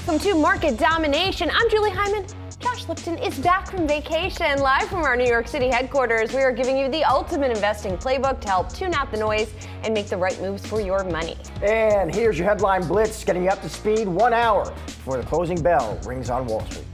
Welcome to Market Domination. I'm Julie Hyman. Josh Lipton is back from vacation, live from our New York City headquarters. We are giving you the ultimate investing playbook to help tune out the noise and make the right moves for your money. And here's your headline blitz, getting you up to speed 1 hour before the closing bell rings on Wall Street.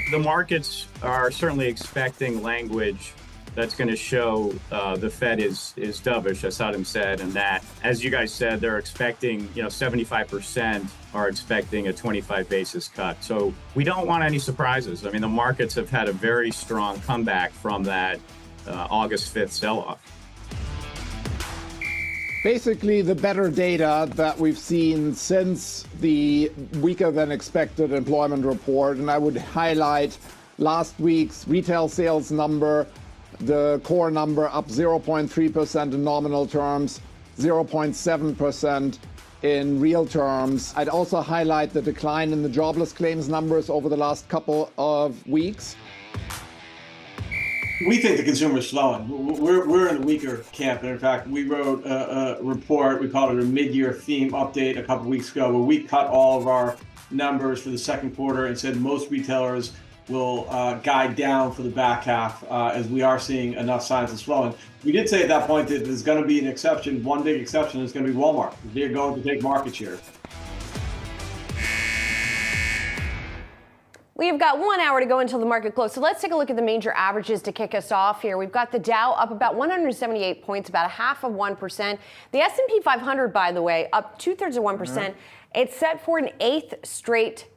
The markets are certainly expecting language that's going to show the Fed is dovish, as Adam said, and that, as you guys said, they're expecting, 75% are expecting a 25 basis cut. So we don't want any surprises. I mean, the markets have had a very strong comeback from that August 5th sell-off. Basically, the better data that we've seen since the weaker than expected employment report, and I would highlight last week's retail sales number, the core number up 0.3% in nominal terms, 0.7% in real terms. I'd also highlight the decline in the jobless claims numbers over the last couple of weeks. We think the consumer is slowing. We're in the weaker camp. And in fact, we wrote a report, we called it a mid-year theme update a couple weeks ago, where we cut all of our numbers for the second quarter and said most retailers will guide down for the back half as we are seeing enough signs of slowing. We did say at that point that there's going to be an exception. One big exception is going to be Walmart. They're going to take market share. We have got 1 hour to go until the market close. So let's take a look at the major averages to kick us off here. We've got the Dow up about 178 points, about 0.5%. The S&P 500, by the way, up 0.2%. It's set for an eighth straight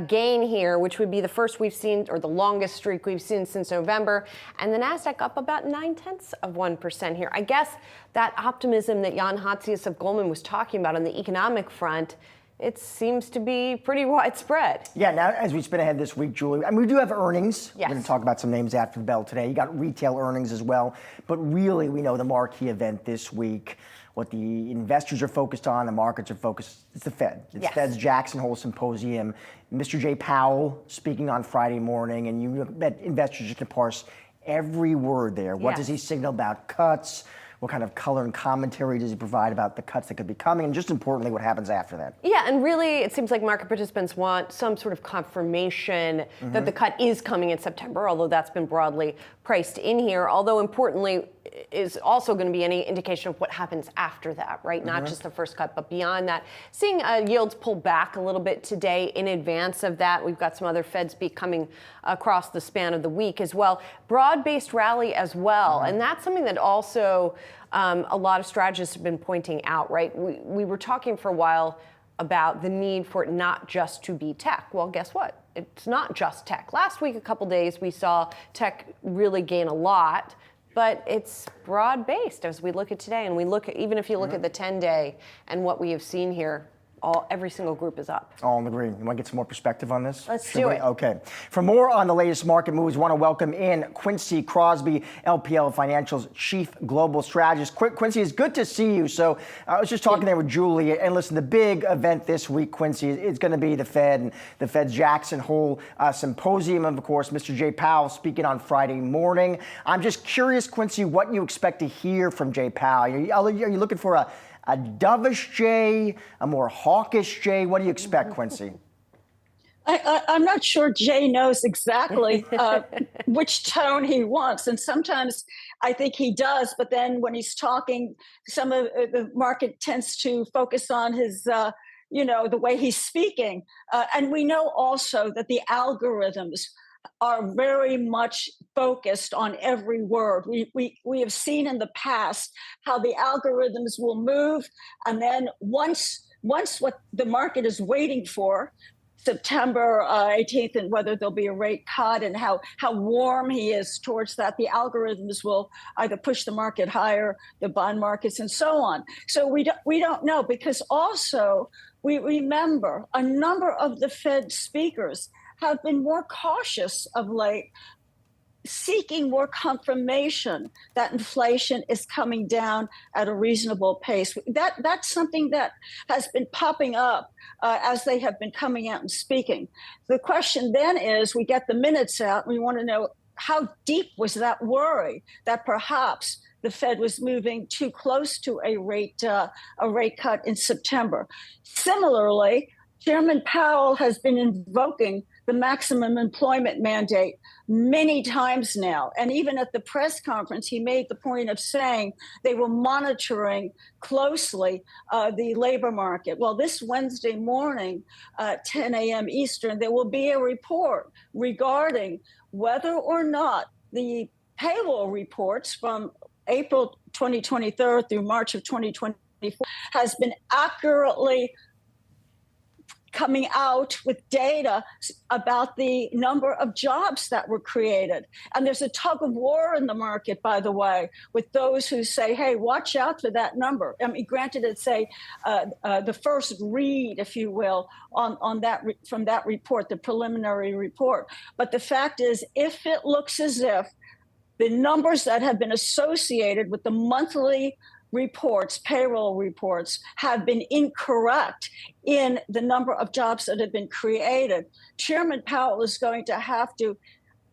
gain here, which would be the first we've seen, or the longest streak we've seen since November. And the Nasdaq up about 0.9% here. I guess that optimism that Jan Hatzius of Goldman was talking about on the economic front, it seems to be pretty widespread. Yeah, now as we spin ahead this week, Julie, I mean, we do have earnings. Yes. We're going to talk about some names after the bell today. You got retail earnings as well. But really, we know the marquee event this week, what the investors are focused on, the markets are focused, it's the Fed. It's Yes. Fed's Jackson Hole Symposium. Mr. Jay Powell speaking on Friday morning, and you bet investors just to parse every word there. What does he signal about cuts? What kind of color and commentary does he provide about the cuts that could be coming? And just importantly, what happens after that? Yeah, and really, it seems like market participants want some sort of confirmation that the cut is coming in September, although that's been broadly priced in here. Although, importantly, is also going to be any indication of what happens after that, right? Not just the first cut, but beyond that. Seeing yields pull back a little bit today in advance of that. We've got some other Fed speak coming across the span of the week as well. Broad-based rally as well. And that's something that also a lot of strategists have been pointing out, right? We were talking for a while about the need for it not just to be tech. Well, guess what? It's not just tech. Last week, a couple days, we saw tech really gain a lot. But it's broad-based as we look at today, and we look at, even if you look at the 10-day and what we have seen here, every single group is up. All in the green. You want to get some more perspective on this? Let's do it. Okay. For more on the latest market moves, we want to welcome in Quincy Crosby, LPL Financial's Chief Global Strategist. Quincy, it's good to see you. So I was just talking there with Julie, and listen, the big event this week, Quincy, it's going to be the Fed and the Fed's Jackson Hole Symposium, and of course, Mr. Jay Powell speaking on Friday morning. I'm just curious, Quincy, what you expect to hear from Jay Powell. Are you looking for a dovish Jay, a more hawkish Jay? What do you expect, Quincy? I'm not sure Jay knows exactly which tone he wants. And sometimes I think he does, but then when he's talking, some of the market tends to focus on his, the way he's speaking. And we know also that the algorithms are very much focused on every word. We have seen in the past how the algorithms will move, and then once what the market is waiting for, September 18th, and whether there'll be a rate cut and how warm he is towards that, the algorithms will either push the market higher, the bond markets, and so on. So we don't know, because also we remember a number of the Fed speakers have been more cautious of late, seeking more confirmation that inflation is coming down at a reasonable pace. That's something that has been popping up as they have been coming out and speaking. The question then is, we get the minutes out, and we want to know how deep was that worry that perhaps the Fed was moving too close to a rate cut in September. Similarly, Chairman Powell has been invoking the maximum employment mandate many times now. And even at the press conference, he made the point of saying they were monitoring closely the labor market. Well, this Wednesday morning, 10 a.m. Eastern, there will be a report regarding whether or not the payroll reports from April 2023 through March of 2024 has been accurately coming out with data about the number of jobs that were created. And there's a tug of war in the market, by the way, with those who say, hey, watch out for that number. I mean, granted, it's the first read, if you will, on that from that report, the preliminary report. But the fact is, if it looks as if the numbers that have been associated with the monthly reports, payroll reports, have been incorrect in the number of jobs that have been created, Chairman Powell is going to have to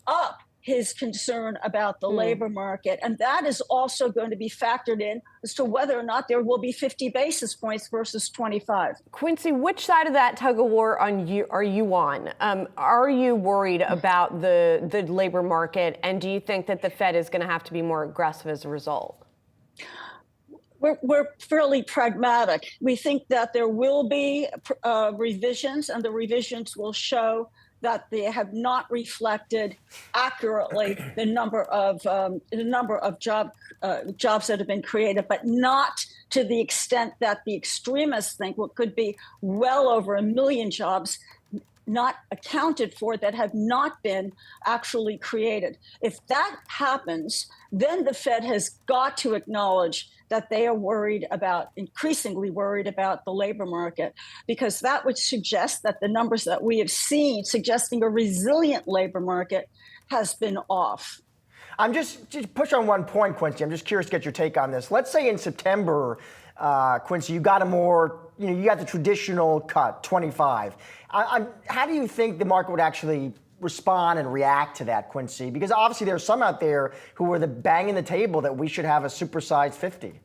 up his concern about the labor market. And that is also going to be factored in as to whether or not there will be 50 basis points versus 25. Quincy, which side of that tug of war are you on? Are you worried about the labor market? And do you think that the Fed is going to have to be more aggressive as a result? We're fairly pragmatic. We think that there will be revisions, and the revisions will show that they have not reflected accurately the number of jobs that have been created, but not to the extent that the extremists think what could be well over 1 million jobs not accounted for that have not been actually created. If that happens, then the Fed has got to acknowledge that they are increasingly worried about the labor market, because that would suggest that the numbers that we have seen suggesting a resilient labor market has been off. I'm just push on one point, Quincy. I'm just curious to get your take on this. Let's say in September, Quincy, you got you got the traditional cut, 25. How do you think the market would actually respond and react to that, Quincy? Because obviously there's some out there who are banging the table that we should have a supersized 50.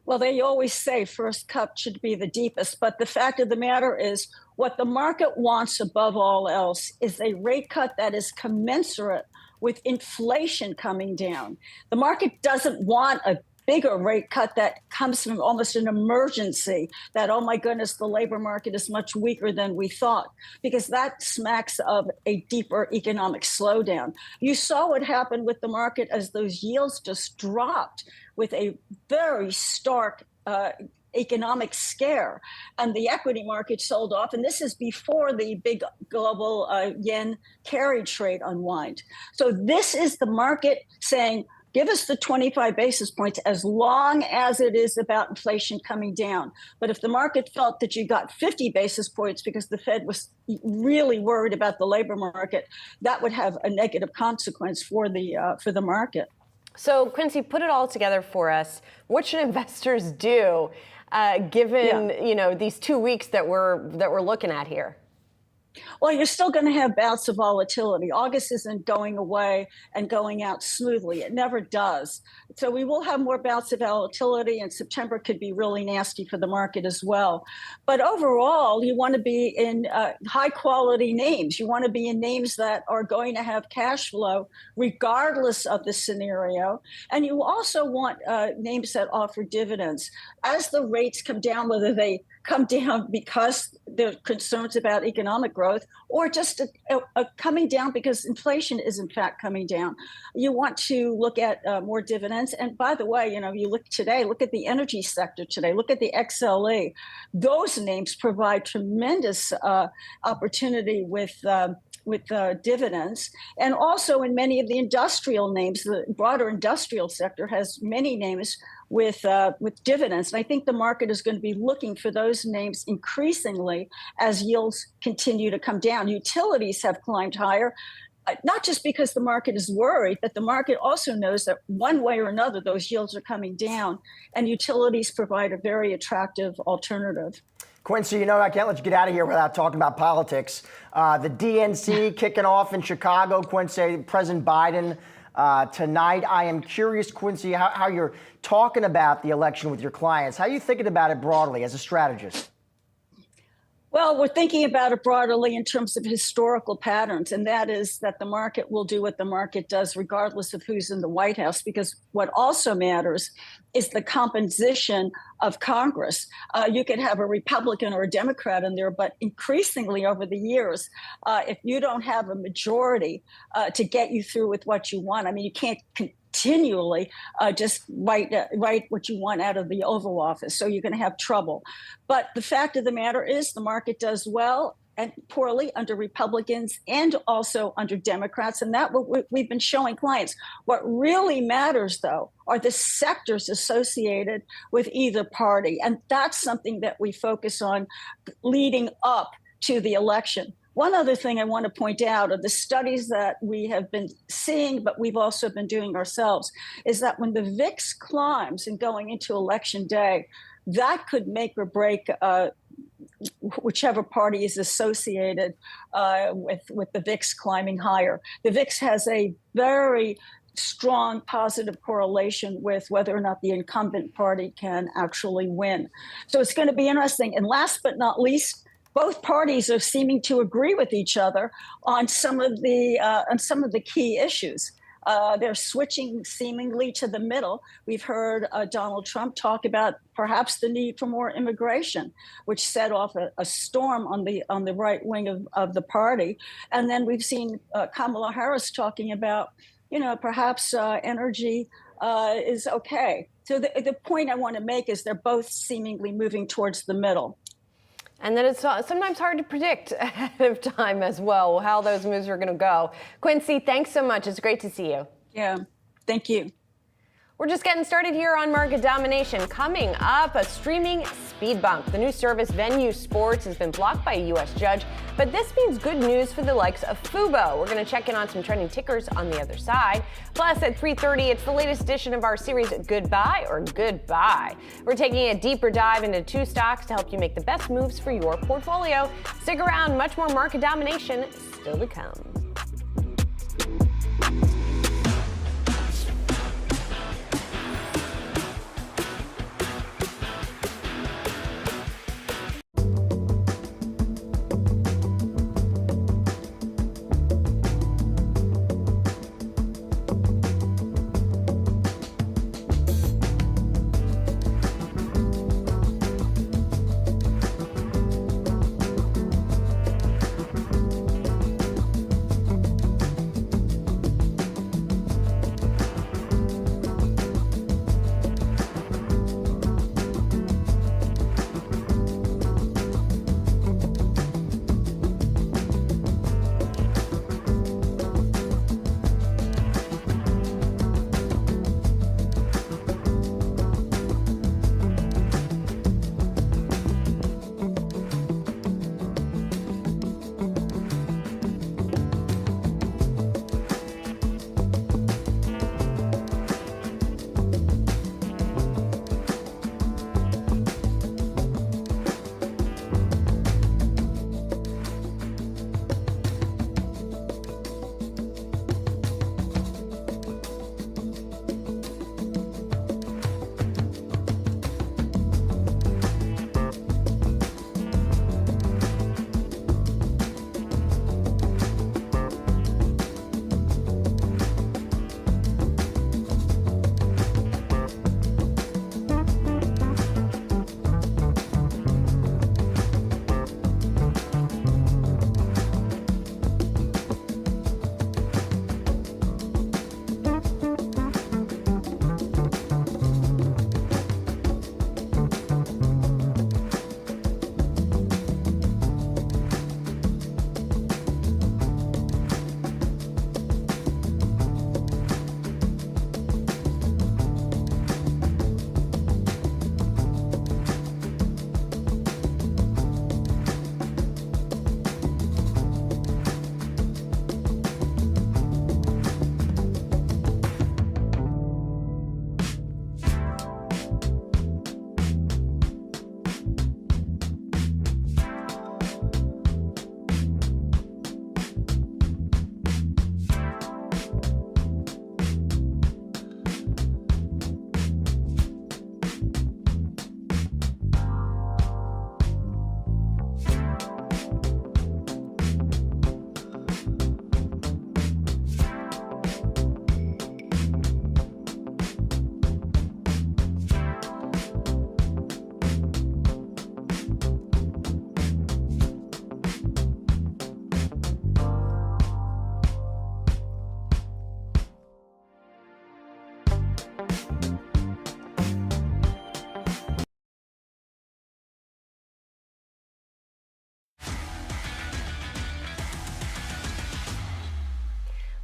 Well, they always say first cut should be the deepest, but the fact of the matter is what the market wants above all else is a rate cut that is commensurate with inflation coming down. The market doesn't want a bigger rate cut that comes from almost an emergency, that, oh my goodness, the labor market is much weaker than we thought, because that smacks of a deeper economic slowdown. You saw what happened with the market as those yields just dropped with a very stark economic scare, and the equity market sold off. And this is before the big global yen carry trade unwind. So this is the market saying, give us the 25 basis points as long as it is about inflation coming down. But if the market felt that you got 50 basis points because the Fed was really worried about the labor market, that would have a negative consequence for the market. So, Quincy, put it all together for us. What should investors do given these 2 weeks that we're looking at here? Well, you're still going to have bouts of volatility. August isn't going away and going out smoothly. It never does. So we will have more bouts of volatility, and September could be really nasty for the market as well. But overall, you want to be in high-quality names. You want to be in names that are going to have cash flow regardless of the scenario. And you also want names that offer dividends. As the rates come down, whether they come down because there are concerns about economic growth, or just a coming down because inflation is in fact coming down. You want to look at more dividends. And by the way, you look at the energy sector today, look at the XLE. Those names provide tremendous opportunity with dividends. And also in many of the industrial names, the broader industrial sector has many names with dividends. And I think the market is going to be looking for those names increasingly as yields continue to come down. Utilities have climbed higher, not just because the market is worried, but the market also knows that one way or another, those yields are coming down, and utilities provide a very attractive alternative. Quincy, I can't let you get out of here without talking about politics. The DNC kicking off in Chicago, Quincy, President Biden tonight. I am curious, Quincy, how you're talking about the election with your clients. How are you thinking about it broadly as a strategist? Well, we're thinking about it broadly in terms of historical patterns, and that is that the market will do what the market does regardless of who's in the White House, because what also matters is the composition of Congress. You could have a Republican or a Democrat in there, but increasingly over the years, if you don't have a majority to get you through with what you want, I mean, you can't continually just write what you want out of the Oval Office. So you're going to have trouble. But the fact of the matter is the market does well and poorly under Republicans and also under Democrats. And that what we've been showing clients. What really matters, though, are the sectors associated with either party. And that's something that we focus on leading up to the election. One other thing I want to point out are the studies that we have been seeing, but we've also been doing ourselves, is that when the VIX climbs and going into election day, that could make or break whichever party is associated with the VIX climbing higher. The VIX has a very strong positive correlation with whether or not the incumbent party can actually win. So it's going to be interesting. And last but not least, both parties are seeming to agree with each other on some of the key issues. They're switching seemingly to the middle. We've heard Donald Trump talk about perhaps the need for more immigration, which set off a storm on the right wing of the party. And then we've seen Kamala Harris talking about, perhaps energy is okay. So the point I want to make is they're both seemingly moving towards the middle. And then it's sometimes hard to predict ahead of time as well how those moves are going to go. Quincy, thanks so much. It's great to see you. Yeah, thank you. We're just getting started here on Market Domination. Coming up, a streaming speed bump. The new service Venue Sports has been blocked by a U.S. judge, but this means good news for the likes of Fubo. We're going to check in on some trending tickers on the other side. Plus, at 3:30, it's the latest edition of our series Goodbye or Goodbye. We're taking a deeper dive into two stocks to help you make the best moves for your portfolio. Stick around, much more Market Domination still to come.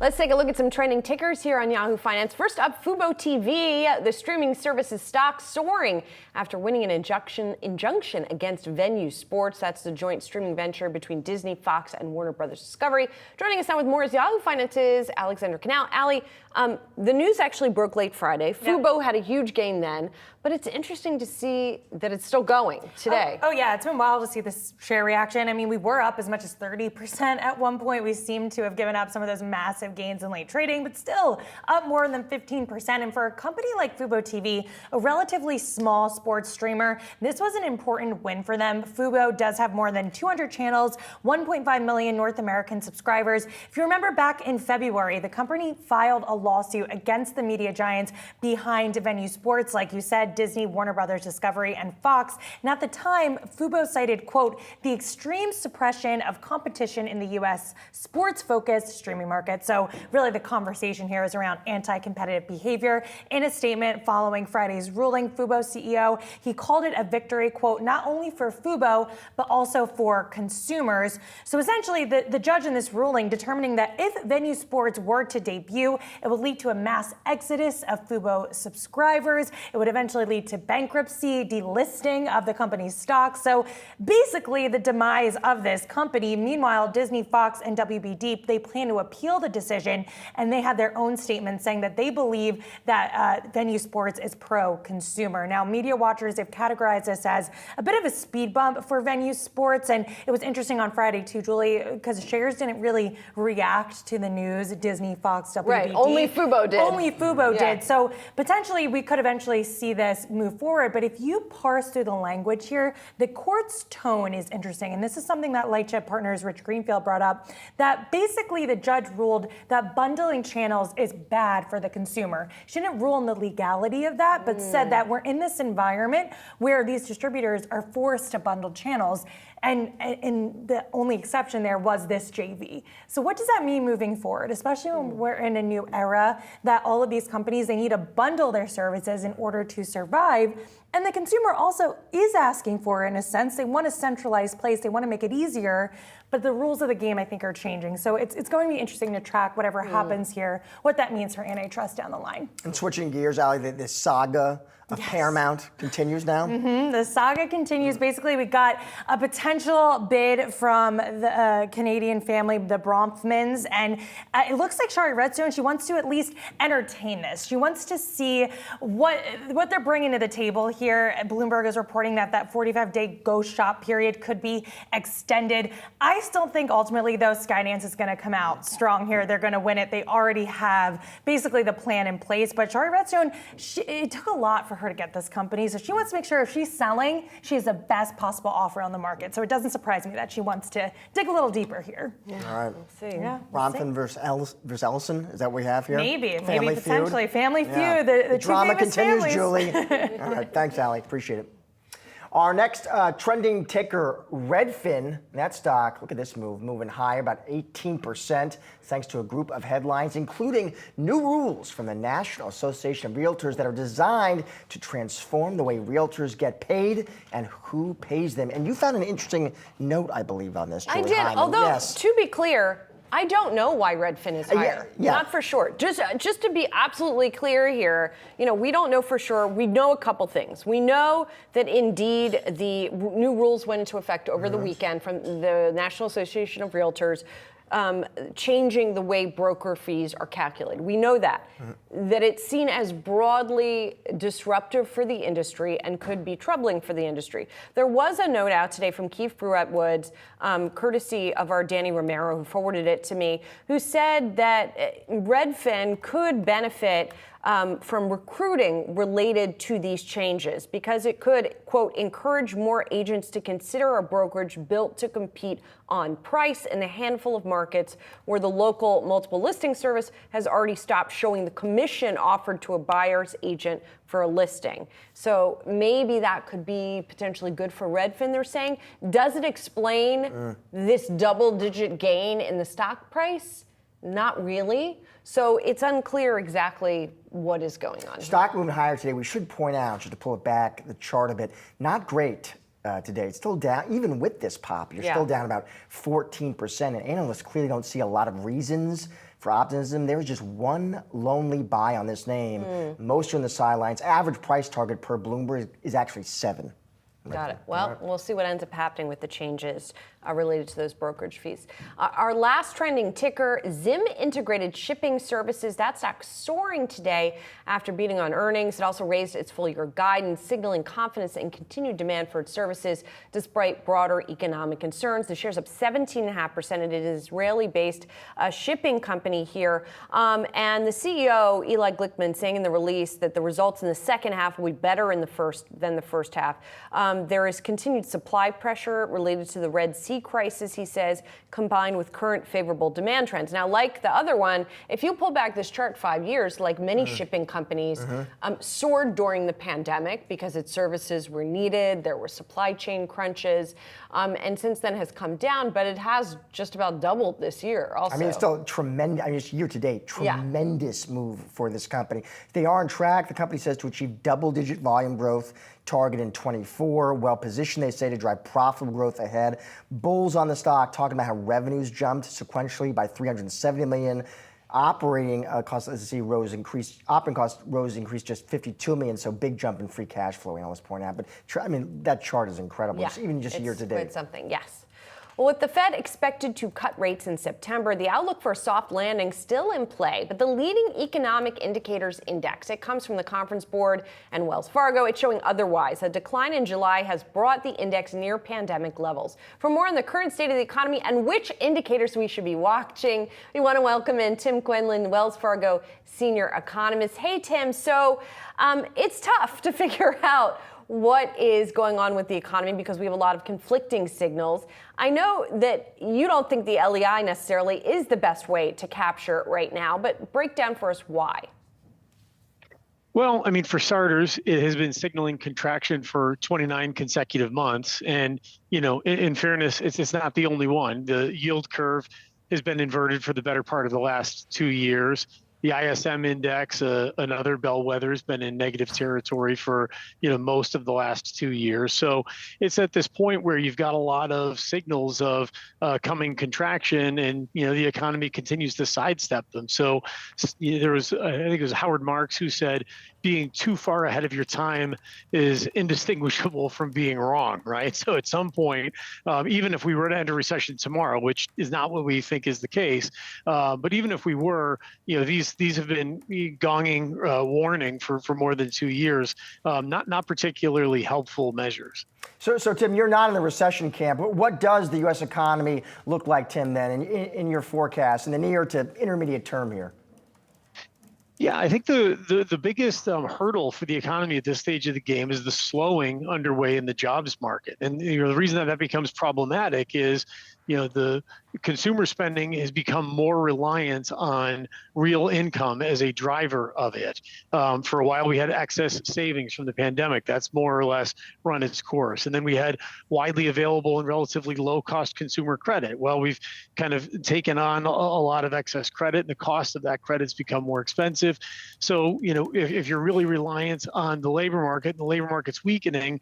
Let's take a look at some trending tickers here on Yahoo Finance. First up, Fubo TV, the streaming services stock soaring after winning an injunction against Venue Sports. That's the joint streaming venture between Disney, Fox, and Warner Brothers Discovery. Joining us now with more is Yahoo Finance's Alexandra Canal. Ali, the news actually broke late Friday. Fubo had a huge gain then, but it's interesting to see that it's still going today. Oh yeah, it's been wild to see this share reaction. I mean, we were up as much as 30% at one point. We seem to have given up some of those massive gains in late trading, but still up more than 15%. And for a company like Fubo TV, a relatively small sports streamer, this was an important win for them. Fubo does have more than 200 channels, 1.5 million North American subscribers. If you remember back in February, the company filed a lawsuit against the media giants behind Venue Sports, like you said, Disney, Warner Brothers Discovery, and Fox. And at the time, Fubo cited, quote, the extreme suppression of competition in the U.S. sports-focused streaming market. So really the conversation here is around anti-competitive behavior. In a statement following Friday's ruling, Fubo CEO, he called it a victory, quote, not only for Fubo, but also for consumers. So essentially, the judge in this ruling determining that if Venue Sports were to debut, it would lead to a mass exodus of Fubo subscribers. It would eventually lead to bankruptcy, delisting of the company's stock. So basically the demise of this company. Meanwhile, Disney, Fox, and WBD, they plan to appeal the decision, and they had their own statement saying that they believe that Venue Sports is pro-consumer. Now, media watchers have categorized this as a bit of a speed bump for Venue Sports, and it was interesting on Friday too, Julie, because shares didn't really react to the news. Disney, Fox, WBD. Right, only Fubo did. Only Fubo did. So potentially we could eventually see this move forward, but if you parse through the language here, the court's tone is interesting, and this is something that Lightship Partners Rich Greenfield brought up, that basically the judge ruled that bundling channels is bad for the consumer. She didn't rule on the legality of that, but said that we're in this environment where these distributors are forced to bundle channels. And the only exception there was this JV. So what does that mean moving forward, especially when we're in a new era that all of these companies, they need to bundle their services in order to survive. And the consumer also is asking for it in a sense. They want a centralized place. They want to make it easier. But the rules of the game, I think, are changing. So it's going to be interesting to track whatever happens here, what that means for antitrust down the line. And switching gears, Ali, this saga of Paramount continues now? The saga continues. Basically, we got a potential bid from the Canadian family, the Bronfmans, and it looks like Shari Redstone, she wants to at least entertain this. She wants to see what they're bringing to the table here. Bloomberg is reporting that 45-day ghost shop period could be extended. I still think ultimately, though, Skydance is going to come out strong here. They're going to win it. They already have basically the plan in place. But Shari Redstone, it took a lot for her to get this company. So she wants to make sure if she's selling, she has the best possible offer on the market. So it doesn't surprise me that she wants to dig a little deeper here. Yeah. All right. We'll see. Yeah, Bronfman versus Ellison, is that what we have here? Maybe Family potentially. feud? Family Yeah. feud. The drama two famous continues, families. Julie. All right. Thanks, Ali. Appreciate it. Our next trending ticker, Redfin, that stock, look at this move, moving higher, about 18%, thanks to a group of headlines, including new rules from the National Association of Realtors that are designed to transform the way realtors get paid and who pays them. And you found an interesting note, I believe, on this, Julie I did, Hyman. although, yes. to be clear, I don't know why Redfin is higher. Yeah. Not for sure. Just to be absolutely clear here, we don't know for sure. We know a couple things. We know that indeed the new rules went into effect over the weekend from the National Association of Realtors, changing the way broker fees are calculated. We know that it's seen as broadly disruptive for the industry and could be troubling for the industry. There was a note out today from Keith Brewett-Woods, courtesy of our Danny Romero, who forwarded it to me, who said that Redfin could benefit from recruiting related to these changes because it could, quote, encourage more agents to consider a brokerage built to compete on price in the handful of markets where the local multiple listing service has already stopped showing the commission offered to a buyer's agent for a listing. So maybe that could be potentially good for Redfin, they're saying. Does it explain this double-digit gain in the stock price? Not really. So it's unclear exactly what is going on. Stock moving higher today. We should point out, just to pull it back, the chart a bit, not great today. It's still down, even with this pop, you're still down about 14%. And analysts clearly don't see a lot of reasons for optimism. There was just one lonely buy on this name. Most are in the sidelines. Average price target per Bloomberg is actually 7. Got it. Well, we'll see what ends up happening with the changes related to those brokerage fees. Our last trending ticker, Zim Integrated Shipping Services. That stock soaring today after beating on earnings. It also raised its full-year guidance, signaling confidence in continued demand for its services despite broader economic concerns. The share's up 17.5%. It is an Israeli-based shipping company here. And the CEO, Eli Glickman, saying in the release that the results in the second half will be better than the first half. There is continued supply pressure related to the Red Sea crisis, he says, combined with current favorable demand trends. Now, like the other one, if you pull back this chart 5 years, like many shipping companies, soared during the pandemic because its services were needed. There were supply chain crunches, and since then has come down, but it has just about doubled this year also. I mean, it's still tremendous. I mean, it's year to date, tremendous move for this company. They are on track, the company says, to achieve double-digit volume growth target in 24. Well positioned, they say, to drive profitable growth ahead. Bulls on the stock talking about how revenues jumped sequentially by $370 million. Operating costs, as you see, operating costs increased just $52 million. So big jump in free cash flow, analysts point out. But I mean, that chart is incredible. Even just year to date. It's something, yes. Well, with the Fed expected to cut rates in September, the outlook for a soft landing still in play. But the leading economic indicators index, it comes from the Conference Board and Wells Fargo, it's showing otherwise. A decline in July has brought the index near pandemic levels. For more on the current state of the economy and which indicators we should be watching, we want to welcome in Tim Quinlan, Wells Fargo senior economist. Hey, Tim. So it's tough to figure out what is going on with the economy because we have a lot of conflicting signals. I know that you don't think the LEI necessarily is the best way to capture it right now, but break down for us why. Well, I mean, for starters, it has been signaling contraction for 29 consecutive months. And, you know, in fairness, it's not the only one. The yield curve has been inverted for the better part of the last 2 years. The ISM index, another bellwether, has been in negative territory for most of the last 2 years. So it's at this point where you've got a lot of signals of coming contraction, and the economy continues to sidestep them. So there was, I think it was Howard Marks who said, being too far ahead of your time is indistinguishable from being wrong, right? So at some point, even if we were to enter recession tomorrow, which is not what we think is the case, but even if we were, these have been gonging warning for more than 2 years, not particularly helpful measures. So Tim, you're not in the recession camp. What does the U.S. economy look like, Tim, then, in your forecast in the near to intermediate term here? Yeah, I think the biggest hurdle for the economy at this stage of the game is the slowing underway in the jobs market. And the reason that becomes problematic is, the consumer spending has become more reliant on real income as a driver of it. For a while, we had excess savings from the pandemic. That's more or less run its course. And then we had widely available and relatively low-cost consumer credit. Well, we've kind of taken on a lot of excess credit, and the cost of that credit's become more expensive. So, if you're really reliant on the labor market, and the labor market's weakening,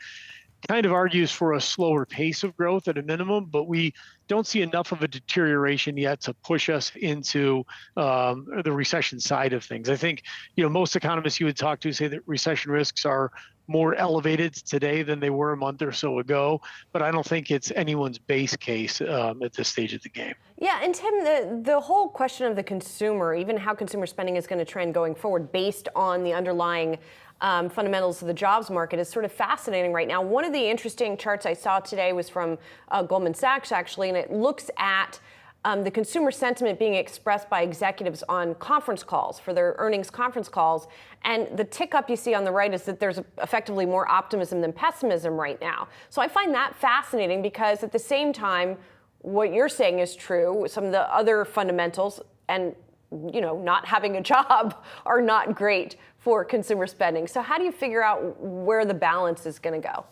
kind of argues for a slower pace of growth at a minimum, but we don't see enough of a deterioration yet to push us into the recession side of things. I think, most economists you would talk to say that recession risks are more elevated today than they were a month or so ago, but I don't think it's anyone's base case at this stage of the game. Yeah, and Tim, the whole question of the consumer, even how consumer spending is going to trend going forward based on the underlying fundamentals of the jobs market is sort of fascinating right now. One of the interesting charts I saw today was from Goldman Sachs, actually, and it looks at the consumer sentiment being expressed by executives on conference calls for their earnings conference calls. And the tick up you see on the right is that there's effectively more optimism than pessimism right now. So I find that fascinating because at the same time, what you're saying is true. Some of the other fundamentals and not having a job are not great for consumer spending. So how do you figure out where the balance is going to go?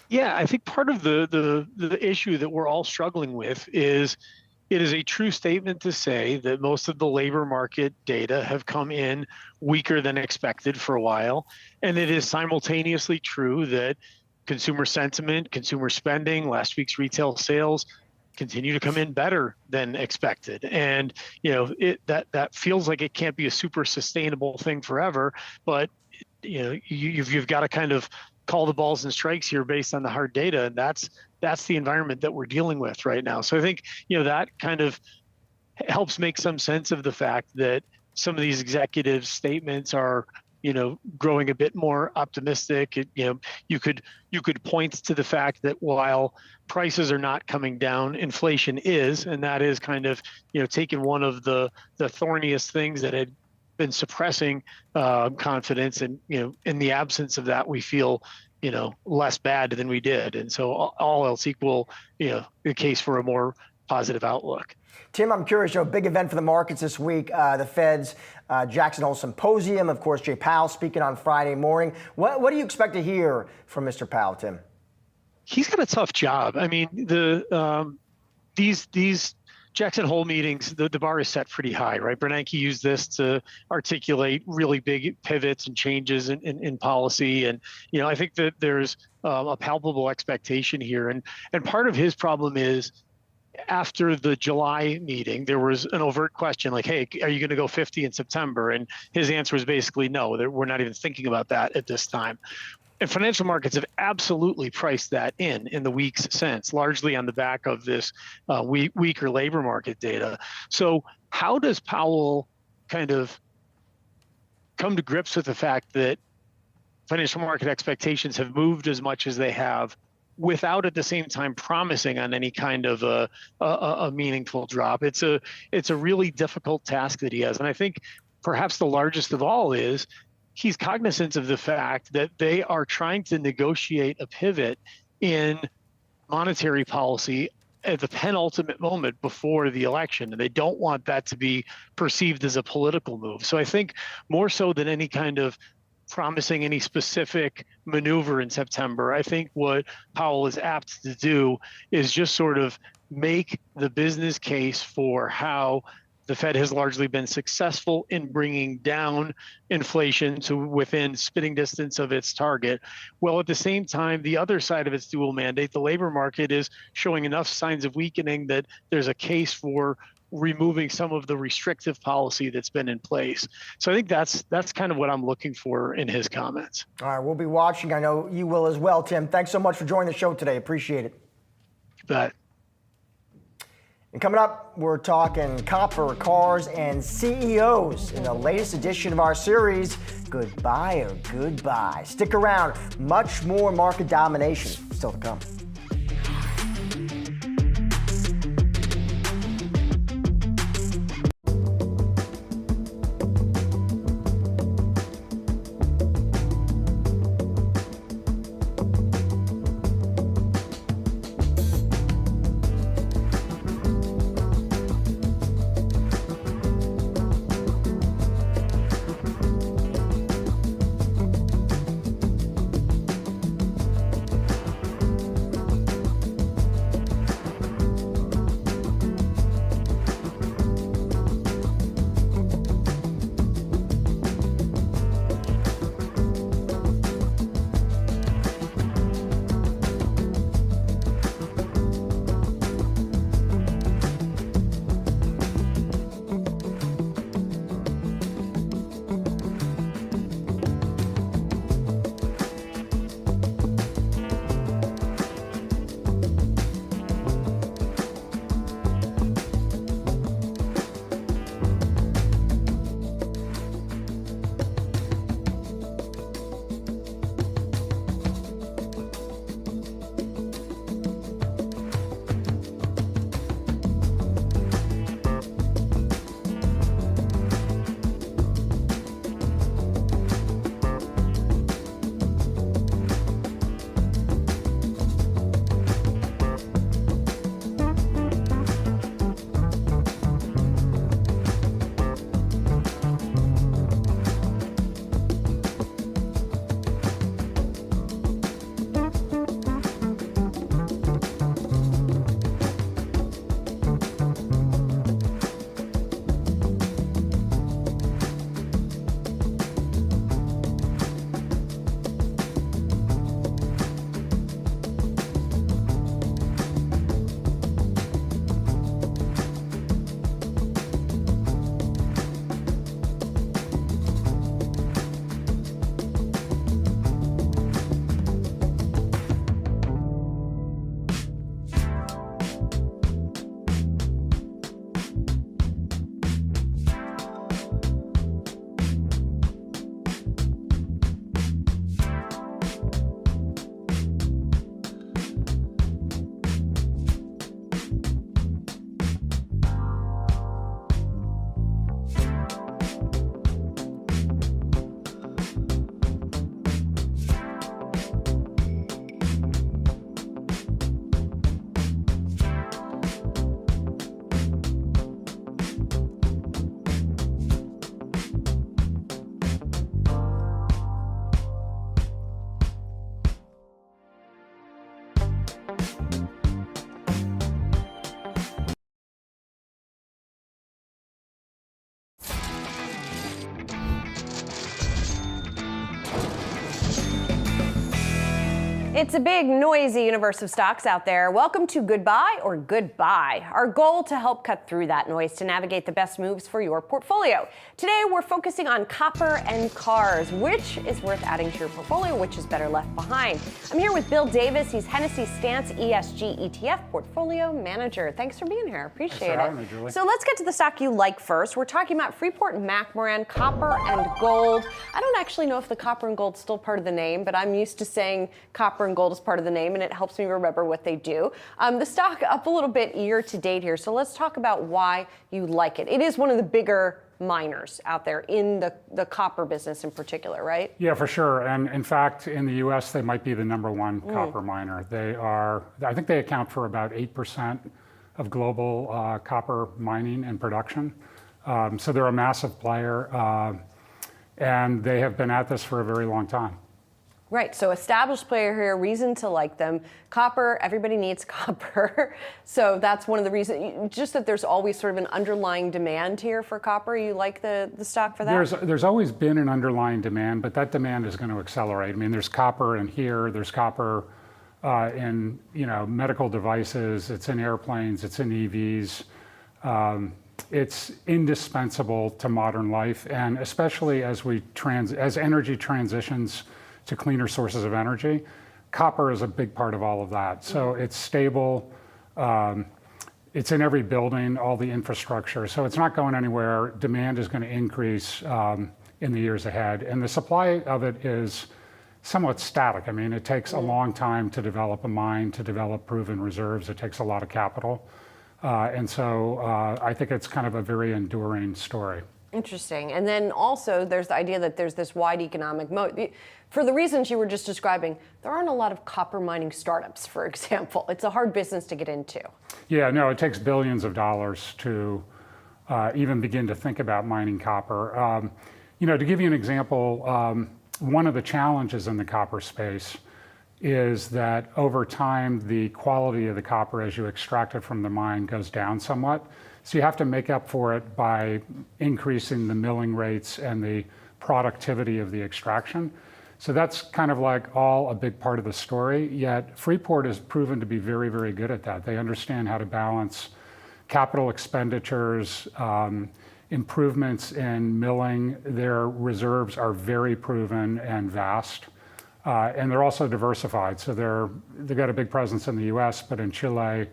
Yeah, I think part of the issue that we're all struggling with is it is a true statement to say that most of the labor market data have come in weaker than expected for a while. And it is simultaneously true that consumer sentiment, consumer spending, last week's retail sales, continue to come in better than expected. And that feels like it can't be a super sustainable thing forever, but you've got to kind of call the balls and strikes here based on the hard data, and that's the environment that we're dealing with right now. So I think that kind of helps make some sense of the fact that some of these executive statements are growing a bit more optimistic. You could point to the fact that while prices are not coming down, inflation is, and that is kind of taken one of the thorniest things that had been suppressing confidence, and in the absence of that, we feel less bad than we did, and so all else equal, the case for a more positive outlook. Tim, I'm curious, big event for the markets this week, the Fed's Jackson Hole Symposium. Of course, Jay Powell speaking on Friday morning. What do you expect to hear from Mr. Powell, Tim? He's got a tough job. I mean, these Jackson Hole meetings, the bar is set pretty high, right? Bernanke used this to articulate really big pivots and changes in policy. And, I think that there's a palpable expectation here. And part of his problem is, after the July meeting, there was an overt question like, hey, are you going to go 50 in September? And his answer was basically no, we're not even thinking about that at this time. And financial markets have absolutely priced that in the weeks since, largely on the back of this weaker labor market data. So how does Powell kind of come to grips with the fact that financial market expectations have moved as much as they have, without at the same time promising on any kind of a meaningful drop? It's a really difficult task that he has. And I think perhaps the largest of all is he's cognizant of the fact that they are trying to negotiate a pivot in monetary policy at the penultimate moment before the election. And they don't want that to be perceived as a political move. So I think more so than any kind of promising any specific maneuver in September, I think what Powell is apt to do is just sort of make the business case for how the Fed has largely been successful in bringing down inflation to within spitting distance of its target. Well, at the same time, the other side of its dual mandate, the labor market, is showing enough signs of weakening that there's a case for removing some of the restrictive policy that's been in place. So I think that's kind of what I'm looking for in his comments. All right, we'll be watching. I know you will as well, Tim. Thanks so much for joining the show today. Appreciate it. You bet. And coming up, we're talking copper, cars, and CEOs in the latest edition of our series, Goodbye or Goodbye. Stick around. Much more market domination still to come. It's a big, noisy universe of stocks out there. Welcome to Goodbye or Goodbye. Our goal to help cut through that noise to navigate the best moves for your portfolio. Today, we're focusing on copper and cars. Which is worth adding to your portfolio, which is better left behind? I'm here with Bill Davis. He's Hennessy Stance ESG ETF Portfolio Manager. Thanks for being here. Appreciate it. Having me, Julie. So let's get to the stock you like first. We're talking about Freeport-McMoRan, copper and gold. I don't actually know if the copper and gold's still part of the name, but I'm used to saying copper and gold is part of the name, and it helps me remember what they do. The stock up a little bit year to date here, so let's talk about why you like it. It is one of the bigger miners out there in the copper business in particular, right? Yeah, for sure. And in fact, in the U.S., they might be the number one copper miner. They are, I think they account for about 8% of global copper mining and production. So they're a massive player, and they have been at this for a very long time. Right, so established player here, reason to like them. Copper, everybody needs copper. So that's one of the reasons, just that there's always sort of an underlying demand here for copper. You like the stock for that? There's always been an underlying demand, but that demand is going to accelerate. I mean, there's copper in here, there's copper in medical devices, it's in airplanes, it's in EVs. It's indispensable to modern life, and especially as energy transitions to cleaner sources of energy, copper is a big part of all of that. So it's stable, it's in every building, all the infrastructure, so it's not going anywhere. Demand is going to increase in the years ahead, and the supply of it is somewhat static. I mean, it takes a long time to develop a mine, to develop proven reserves. It takes a lot of capital, and so I think it's kind of a very enduring story. Interesting. And then also there's the idea that there's this wide economic moat. For the reasons you were just describing, there aren't a lot of copper mining startups, for example. It's a hard business to get into. Yeah, no, it takes billions of dollars to even begin to think about mining copper. To give you an example, one of the challenges in the copper space is that over time, the quality of the copper as you extract it from the mine goes down somewhat. So you have to make up for it by increasing the milling rates and the productivity of the extraction. So that's kind of like all a big part of the story, yet Freeport has proven to be very, very good at that. They understand how to balance capital expenditures, improvements in milling. Their reserves are very proven and vast, and they're also diversified. So they've got a big presence in the US, but in Chile,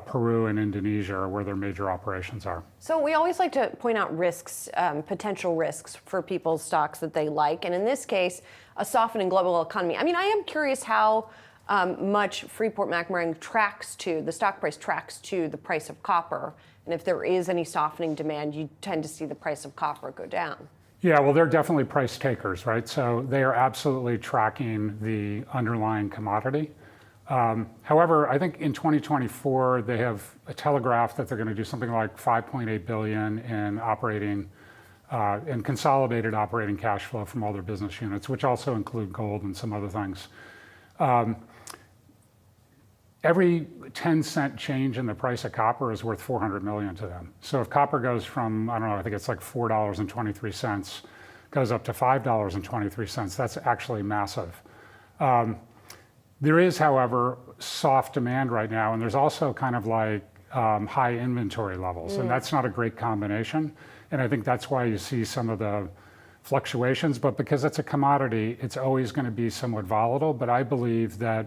Peru and Indonesia are where their major operations are. So we always like to point out risks, potential risks for people's stocks that they like. And in this case, a softening global economy. I mean, I am curious how much Freeport-McMoRan the stock price tracks to the price of copper. And if there is any softening demand, you tend to see the price of copper go down. Yeah, well, they're definitely price takers, right? So they are absolutely tracking the underlying commodity. However, I think in 2024, they have telegraphed that they're going to do something like $5.8 billion in consolidated operating cash flow from all their business units, which also include gold and some other things. Every 10-cent change in the price of copper is worth $400 million to them. So if copper goes from, I don't know, I think it's like $4.23, goes up to $5.23, that's actually massive. There is, however, soft demand right now, and there's also kind of like high inventory levels, and that's not a great combination. And I think that's why you see some of the fluctuations, but because it's a commodity, it's always going to be somewhat volatile. But I believe that,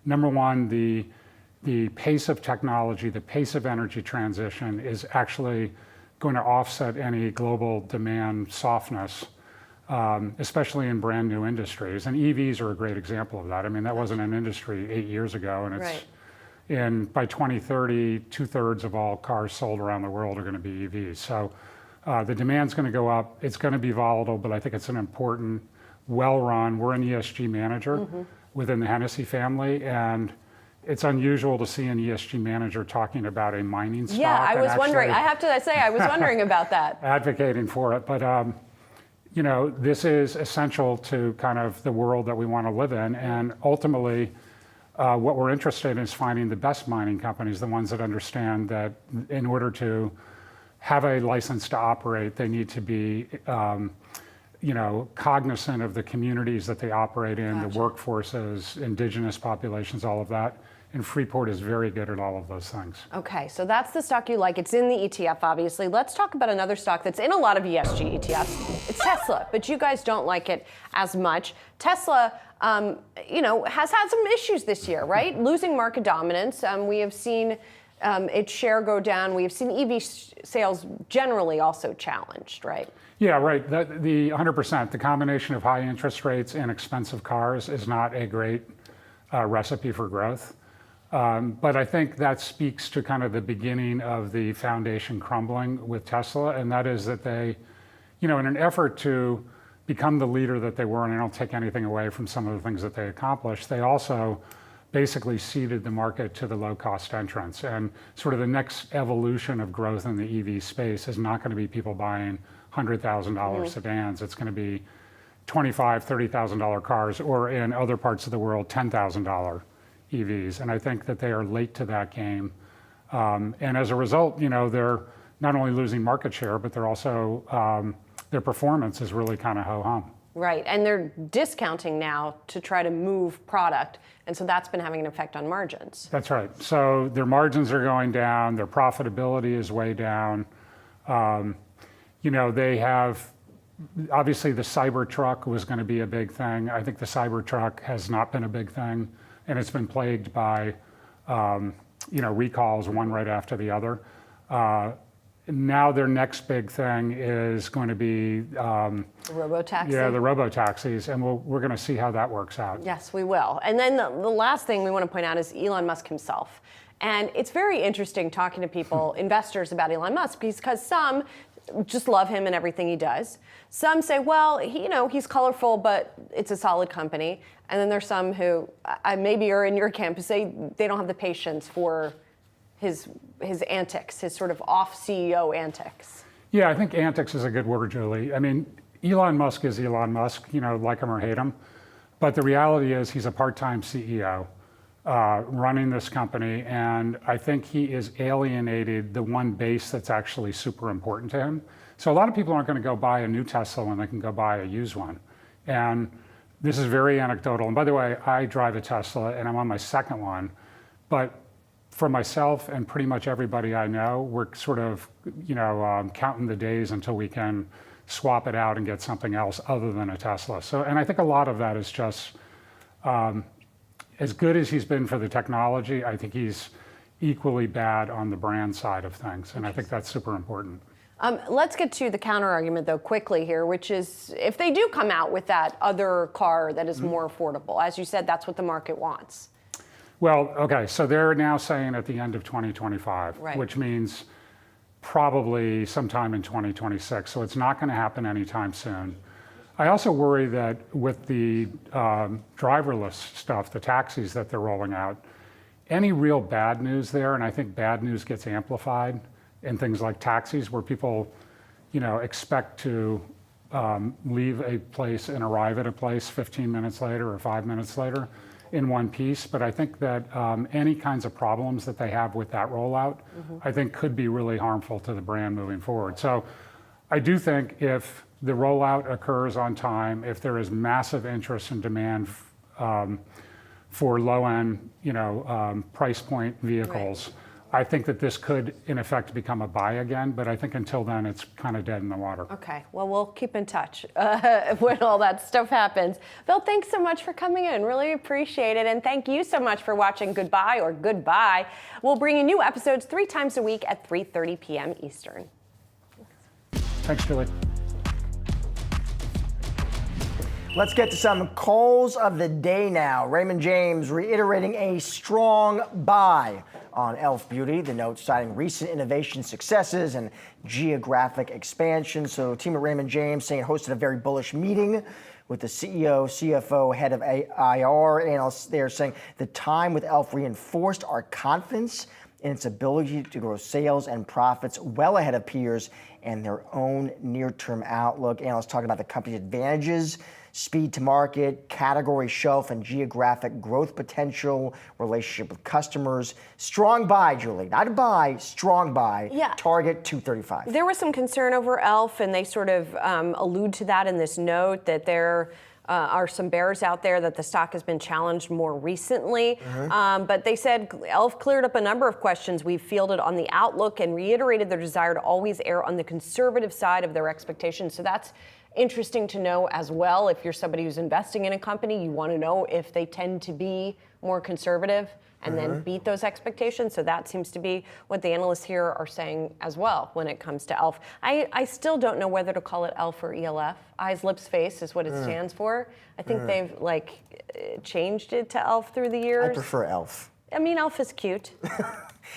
number one, the pace of technology, the pace of energy transition is actually going to offset any global demand softness. Especially in brand new industries. And EVs are a great example of that. I mean, that wasn't an industry 8 years ago, and it's by 2030, 2/3 of all cars sold around the world are going to be EVs. So the demand's going to go up. It's going to be volatile, but I think it's an important, well-run. We're an ESG manager within the Hennessy family, and it's unusual to see an ESG manager talking about a mining stock. Yeah, I was wondering. I have to say, I was wondering about that. Advocating for it, but this is essential to kind of the world that we want to live in. And ultimately, what we're interested in is finding the best mining companies, the ones that understand that in order to have a license to operate, they need to be cognizant of the communities that they operate in, the workforces, indigenous populations, all of that. And Freeport is very good at all of those things. Okay, so that's the stock you like. It's in the ETF, obviously. Let's talk about another stock that's in a lot of ESG ETFs. It's Tesla, but you guys don't like it as much. Tesla, has had some issues this year, right? Losing market dominance. We have seen its share go down. We have seen EV sales generally also challenged, right? Yeah, right. The 100%, the combination of high interest rates and expensive cars is not a great recipe for growth. But I think that speaks to kind of the beginning of the foundation crumbling with Tesla, and that is that they, in an effort to become the leader that they were, and I don't take anything away from some of the things that they accomplished, they also basically ceded the market to the low-cost entrants. And sort of the next evolution of growth in the EV space is not going to be people buying $100,000 sedans. It's going to be $25,000, $30,000 cars, or in other parts of the world, $10,000 EVs. And I think that they are late to that game. And as a result, they're not only losing market share, but they're also, their performance is really kind of ho-hum. Right, and they're discounting now to try to move product, and so that's been having an effect on margins. That's right. So their margins are going down, their profitability is way down. They have, obviously the Cybertruck was going to be a big thing. I think the Cybertruck has not been a big thing, and it's been plagued by, recalls, one right after the other. Now their next big thing is going to be robo-taxi. Yeah, the robo-taxis, and we're going to see how that works out. Yes, we will. And then the last thing we want to point out is Elon Musk himself. And it's very interesting talking to people, investors, about Elon Musk, because some just love him and everything he does. Some say, well, he's colorful, but it's a solid company. And then there's some who maybe are in your camp who say they don't have the patience for his antics, his sort of off-CEO antics. Yeah, I think antics is a good word, Julie. I mean, Elon Musk is Elon Musk, like him or hate him. But the reality is he's a part-time CEO running this company, and I think he is alienated the one base that's actually super important to him. So a lot of people aren't going to go buy a new Tesla when they can go buy a used one. And this is very anecdotal. And by the way, I drive a Tesla, and I'm on my second one. But for myself and pretty much everybody I know, we're sort of, counting the days until we can swap it out and get something else other than a Tesla. So, and I think a lot of that is just, as good as he's been for the technology, I think he's equally bad on the brand side of things. And I think that's super important. Let's get to the counter argument, though, quickly here, which is if they do come out with that other car that is more affordable, as you said, that's what the market wants. Well, okay, so they're now saying at the end of 2025, right, which means probably sometime in 2026. So it's not going to happen anytime soon. I also worry that with the driverless stuff, the taxis that they're rolling out, any real bad news there, and I think bad news gets amplified in things like taxis where people, expect to leave a place and arrive at a place 15 minutes later or 5 minutes later in one piece. But I think that any kinds of problems that they have with that rollout, I think could be really harmful to the brand moving forward. So I do think if the rollout occurs on time, if there is massive interest and demand for low-end, price point vehicles, right, I think that this could, in effect, become a buy again. But I think until then, it's kind of dead in the water. Okay. Well, we'll keep in touch when all that stuff happens. Bill, thanks so much for coming in. Really appreciate it. And thank you so much for watching Goodbye or Goodbye. We'll bring you new episodes 3 times a week at 3:30 p.m. Eastern. Thanks, Julie. Let's get to some calls of the day now. Raymond James reiterating a strong buy on e.l.f. Beauty. The note citing recent innovation successes and geographic expansion. So team at Raymond James saying it hosted a very bullish meeting with the CEO, CFO, head of IR analysts. They're saying the time with e.l.f. reinforced our confidence in its ability to grow sales and profits well ahead of peers and their own near-term outlook. Analysts talking about the company's advantages, speed to market, category shelf and geographic growth potential, relationship with customers. Strong buy, Julie. Not a buy, strong buy. Yeah. Target 235. There was some concern over ELF, and they sort of allude to that in this note, that there are some bears out there, that the stock has been challenged more recently. But they said ELF cleared up a number of questions we've fielded on the outlook and reiterated their desire to always err on the conservative side of their expectations. So that's interesting to know as well. If you're somebody who's investing in a company, you want to know if they tend to be more conservative and then beat those expectations. So that seems to be what the analysts here are saying as well when it comes to ELF. I still don't know whether to call it ELF or ELF. Eyes, lips, face is what it stands for. I think they've changed it to ELF through the years. I prefer ELF. I mean, ELF is cute.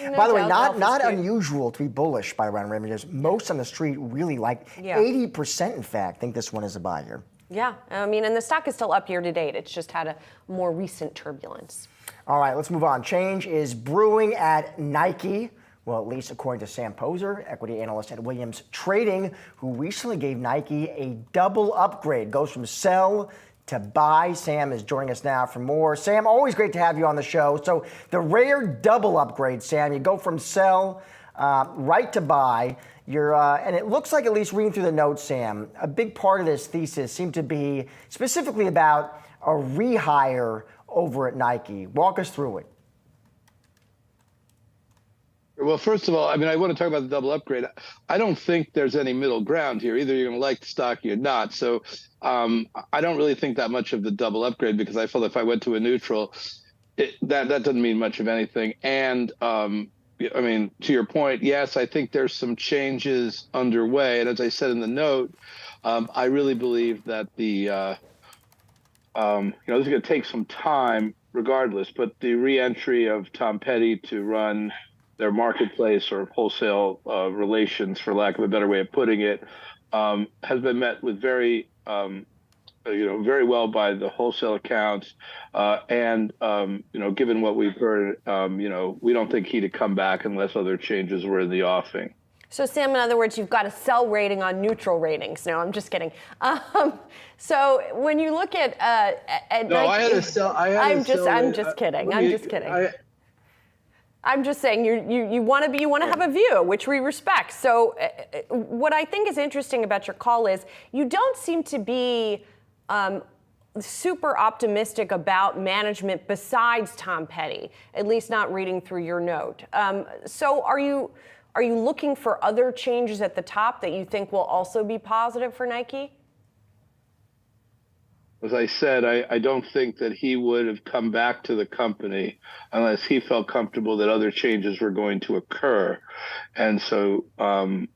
No By the way, doubt, not ELF is cute. unusual to be bullish by Ron Ramirez. Most on the street really like, 80% in fact, think this one is a buy here. Yeah, I mean, and the stock is still up year to date. It's just had a more recent turbulence. All right, let's move on. Change is brewing at Nike. Well, at least according to Sam Poser, equity analyst at Williams Trading, who recently gave Nike a double upgrade. Goes from sell to buy. Sam is joining us now for more. Sam, always great to have you on the show. So the rare double upgrade, Sam, you go from sell right to buy. And it looks like, at least reading through the notes, Sam, a big part of this thesis seemed to be specifically about a rehire over at Nike. Walk us through it. Well, first of all, I mean, I want to talk about the double upgrade. I don't think there's any middle ground here. Either you're going to like the stock or you're not. So I don't really think that much of the double upgrade, because I felt if I went to a neutral, that doesn't mean much of anything. And I mean, to your point, yes, I think there's some changes underway. And as I said in the note, I really believe that this is going to take some time regardless, but the re-entry of Tom Petty to run their marketplace or wholesale relations, for lack of a better way of putting it, has been met with very well by the wholesale accounts. And given what we've heard, we don't think he'd come back unless other changes were in the offing. So, Sam, in other words, you've got a sell rating on neutral ratings. No, I'm just kidding. So when you look at no, Nike, I had a sell. I'm just kidding. I'm just saying you want to have a view, which we respect. So what I think is interesting about your call is you don't seem to be super optimistic about management besides Tom Petty, at least not reading through your note. So are you looking for other changes at the top that you think will also be positive for Nike? As I said, I don't think that he would have come back to the company unless he felt comfortable that other changes were going to occur. And so, I mean,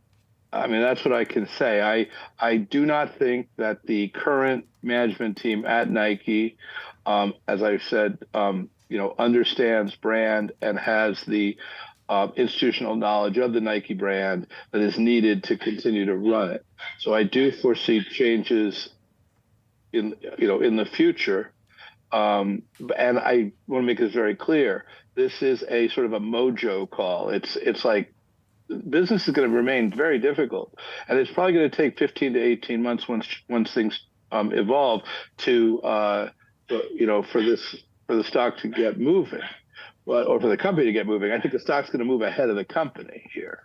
that's what I can say. I do not think that the current management team at Nike, as I've said, understands brand and has the institutional knowledge of the Nike brand that is needed to continue to run it. So I do foresee changes in the future, and I want to make this very clear. This is a sort of a mojo call. It's like business is going to remain very difficult, and it's probably going to take 15 to 18 months once things evolve for the stock to get moving, or for the company to get moving. I think the stock's going to move ahead of the company here.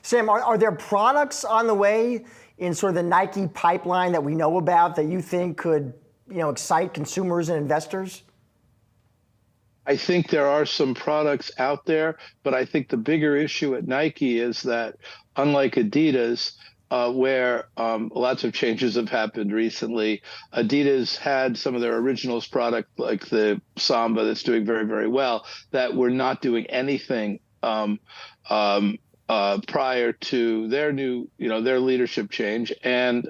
Sam, are there products on the way in sort of the Nike pipeline that we know about that you think could, excite consumers and investors? I think there are some products out there, but I think the bigger issue at Nike is that, unlike Adidas, where lots of changes have happened recently, Adidas had some of their originals product, like the Samba, that's doing very, very well, that were not doing anything prior to their their leadership change, and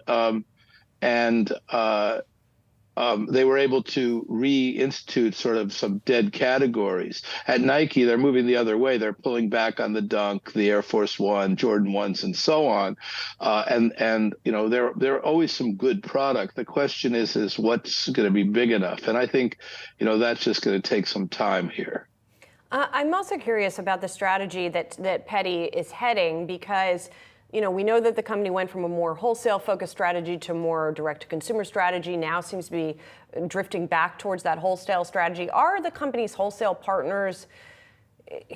they were able to reinstitute sort of some dead categories. At Nike, they're moving the other way. They're pulling back on the Dunk, the Air Force One, Jordan 1s, and so on. And there are always some good product. The question is what's going to be big enough? And I think, that's just going to take some time here. I'm also curious about the strategy that Petty is heading, because we know that the company went from a more wholesale-focused strategy to a more direct-to-consumer strategy, now seems to be drifting back towards that wholesale strategy. Are the company's wholesale partners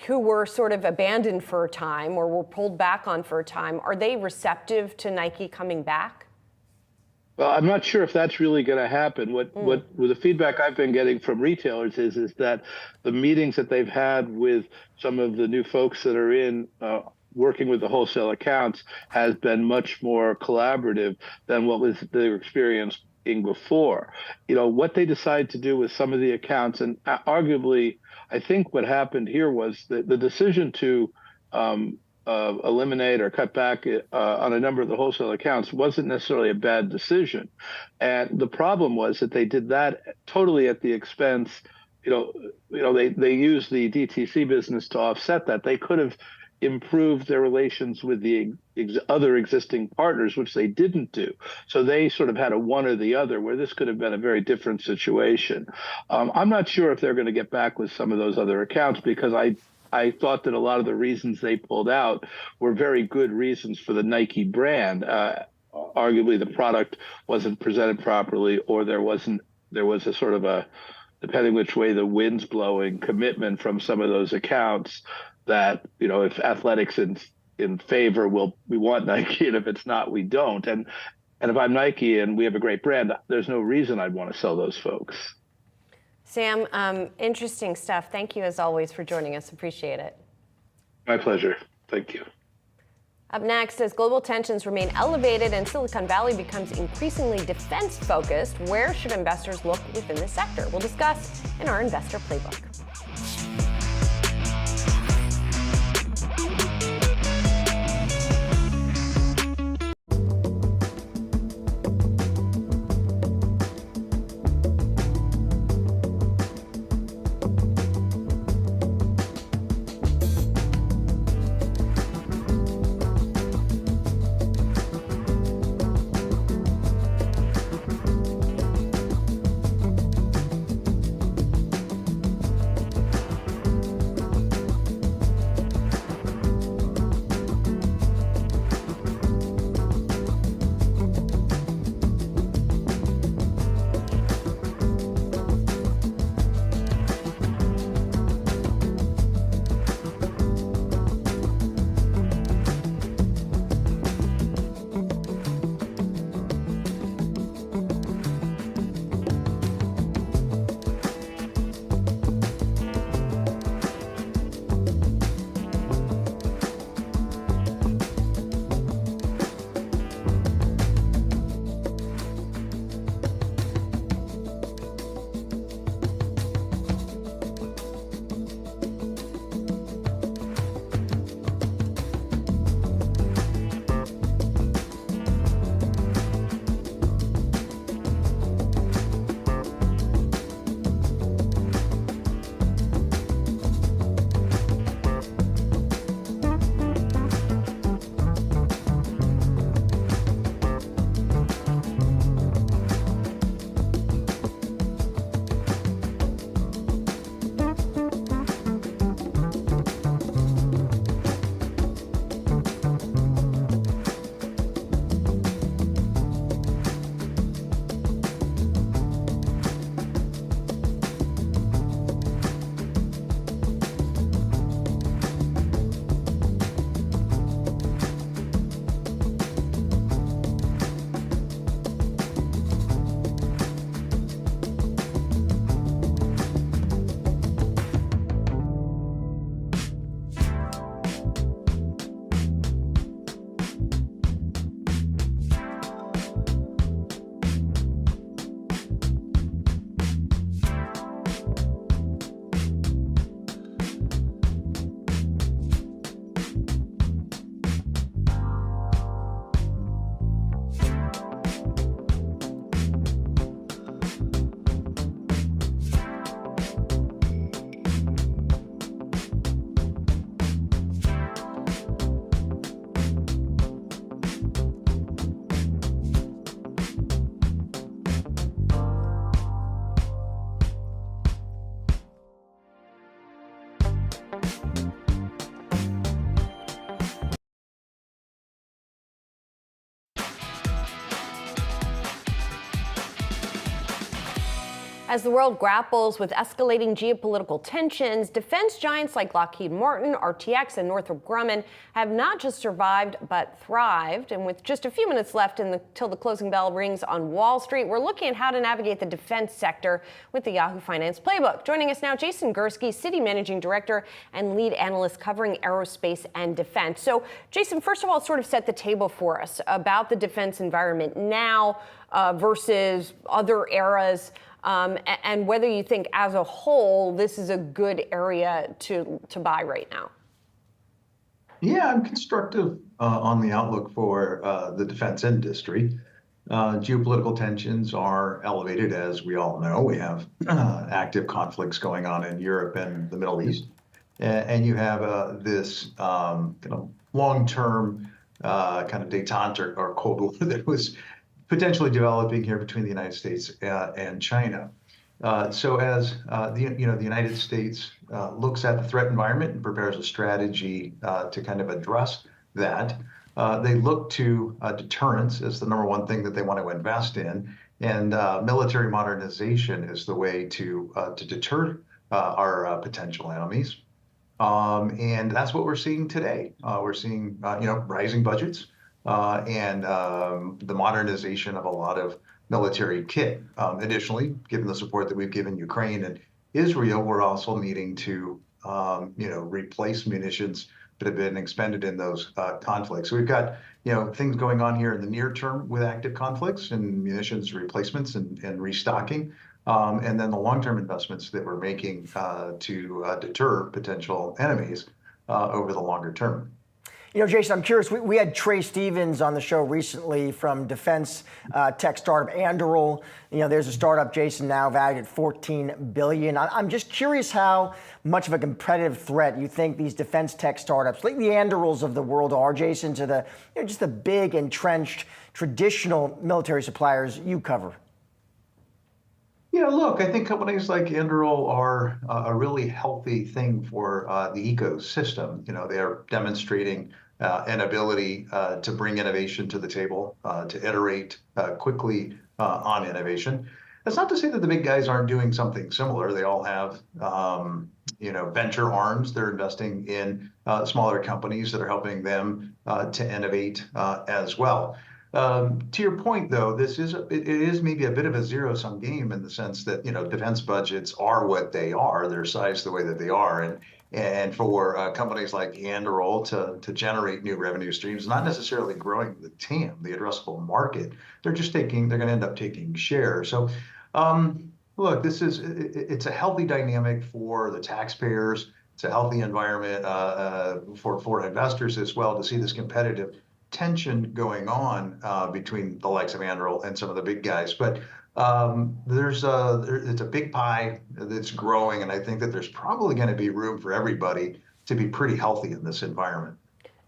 who were sort of abandoned for a time or were pulled back on for a time, are they receptive to Nike coming back? Well, I'm not sure if that's really going to happen. What the feedback I've been getting from retailers is that the meetings that they've had with some of the new folks that are in working with the wholesale accounts has been much more collaborative than what was their experience before. What they decided to do with some of the accounts, and arguably, I think what happened here was the decision to eliminate or cut back on a number of the wholesale accounts wasn't necessarily a bad decision. And the problem was that they did that totally at the expense. They used the DTC business to offset that. They could have improved their relations with the other existing partners, which they didn't do. So they sort of had a one or the other, where this could have been a very different situation. I'm not sure if they're going to get back with some of those other accounts, because I thought that a lot of the reasons they pulled out were very good reasons for the Nike brand. Arguably, the product wasn't presented properly, or there was a sort of a, depending which way the wind's blowing, commitment from some of those accounts that, if athletics in favor, we want Nike, and if it's not, we don't. And if I'm Nike and we have a great brand, there's no reason I'd want to sell those folks. Sam, interesting stuff. Thank you, as always, for joining us. Appreciate it. My pleasure. Thank you. Up next, as global tensions remain elevated and Silicon Valley becomes increasingly defense-focused, where should investors look within this sector? We'll discuss in our Investor Playbook. As the world grapples with escalating geopolitical tensions, defense giants like Lockheed Martin, RTX, and Northrop Grumman have not just survived, but thrived. And with just a few minutes left till the closing bell rings on Wall Street, we're looking at how to navigate the defense sector with the Yahoo Finance Playbook. Joining us now, Jason Gursky, Citi Managing Director and Lead Analyst covering aerospace and defense. So, Jason, first of all, sort of set the table for us about the defense environment now versus other eras. And whether you think as a whole this is a good area to buy right now. Yeah, I'm constructive on the outlook for the defense industry. Geopolitical tensions are elevated, as we all know. We have active conflicts going on in Europe and the Middle East. And you have this kind of long-term kind of détente or Cold War that was potentially developing here between the United States and China. So as the United States looks at the threat environment and prepares a strategy to kind of address that, they look to deterrence as the number one thing that they want to invest in, and military modernization is the way to deter our potential enemies. And that's what we're seeing today. We're seeing rising budgets. And the modernization of a lot of military kit. Additionally, given the support that we've given Ukraine and Israel, we're also needing to, replace munitions that have been expended in those conflicts. So we've got, things going on here in the near term with active conflicts and munitions replacements and restocking. And then the long-term investments that we're making to deter potential enemies over the longer term. Jason, I'm curious. We had Trey Stevens on the show recently from defense tech startup Anduril. There's a startup, Jason, now valued at $14 billion. I'm just curious how much of a competitive threat you think these defense tech startups, like the Andurils of the world, are, Jason, to the just the big entrenched traditional military suppliers you cover. Yeah, look, I think companies like Anduril are a really healthy thing for the ecosystem. They are demonstrating an ability to bring innovation to the table, to iterate quickly on innovation. That's not to say that the big guys aren't doing something similar. They all have, venture arms. They're investing in smaller companies that are helping them to innovate as well. To your point, though, it is maybe a bit of a zero-sum game in the sense that defense budgets are what they are. They're sized the way that they are, and for companies like Anduril to generate new revenue streams, not necessarily growing the TAM, the addressable market, they're going to end up taking share. So, look, it's a healthy dynamic for the taxpayers. It's a healthy environment for investors as well to see this competitive tension going on between the likes of Anduril and some of the big guys, but it's a big pie that's growing, and I think that there's probably going to be room for everybody to be pretty healthy in this environment.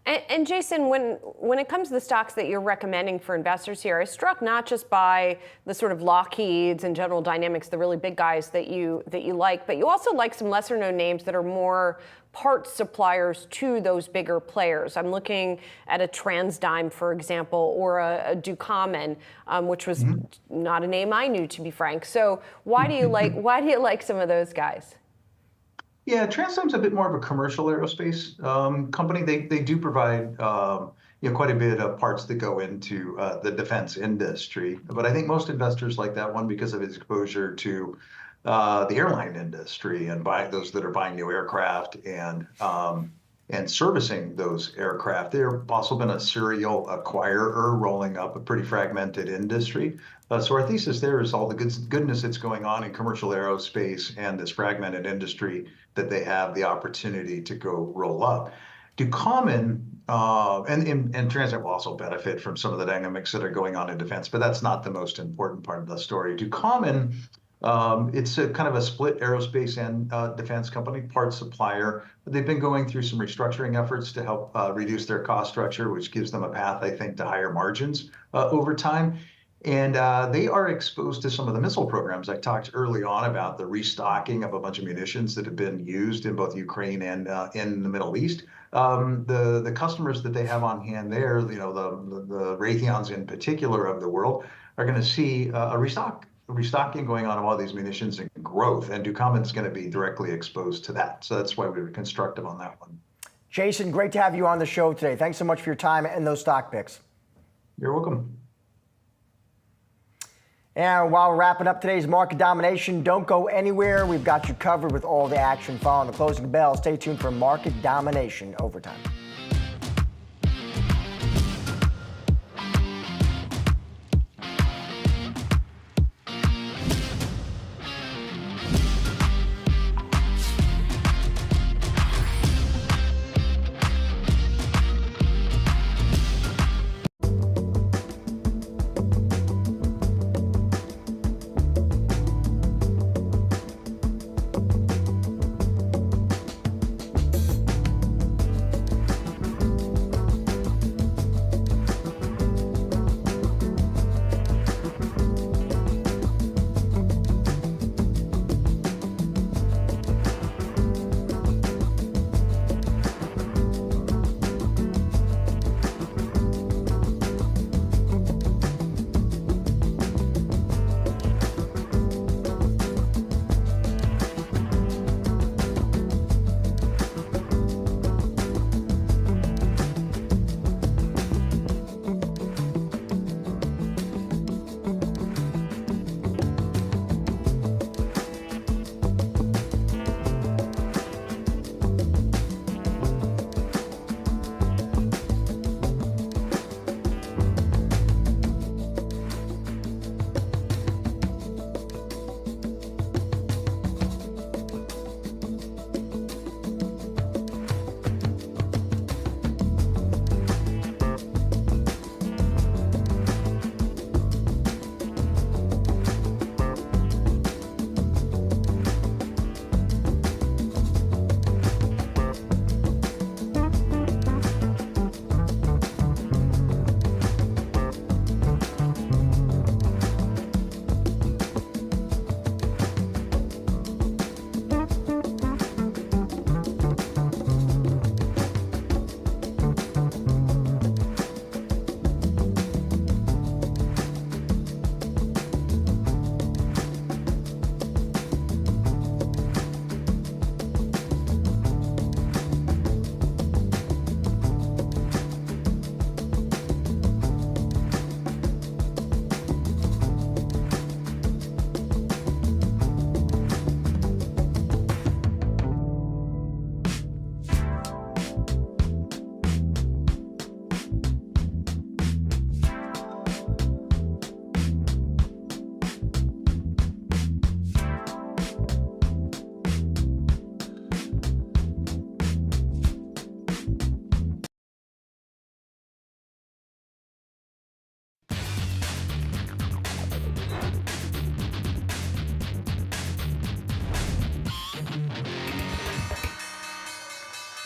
And Jason, when it comes to the stocks that you're recommending for investors here, I was struck not just by the sort of Lockheeds and General Dynamics, the really big guys that you like, but you also like some lesser known names that are more parts suppliers to those bigger players. I'm looking at a TransDigm, for example, or a Ducommun, which was not a name I knew, to be frank. So why do you like some of those guys? Yeah, TransDigm's a bit more of a commercial aerospace company. They do provide quite a bit of parts that go into the defense industry. But I think most investors like that one because of its exposure to the airline industry and those that are buying new aircraft and servicing those aircraft. They've also been a serial acquirer, rolling up a pretty fragmented industry. So our thesis there is all the goodness that's going on in commercial aerospace and this fragmented industry that they have the opportunity to go roll up. Ducommun and TransDigm will also benefit from some of the dynamics that are going on in defense, but that's not the most important part of the story. Ducommun, it's a kind of a split aerospace and defense company, parts supplier. They've been going through some restructuring efforts to help reduce their cost structure, which gives them a path, I think, to higher margins over time. And they are exposed to some of the missile programs. I talked early on about the restocking of a bunch of munitions that have been used in both Ukraine and in the Middle East. The customers that they have on hand there, the Raytheons in particular of the world, are going to see a restock restocking going on of all these munitions and growth, and Ducommun's going to be directly exposed to that. So that's why we were constructive on that one. Jason, great to have you on the show today. Thanks so much for your time and those stock picks. You're welcome. And while we're wrapping up today's market domination, don't go anywhere. We've got you covered with all the action following the closing bell. Stay tuned for Market Domination Overtime.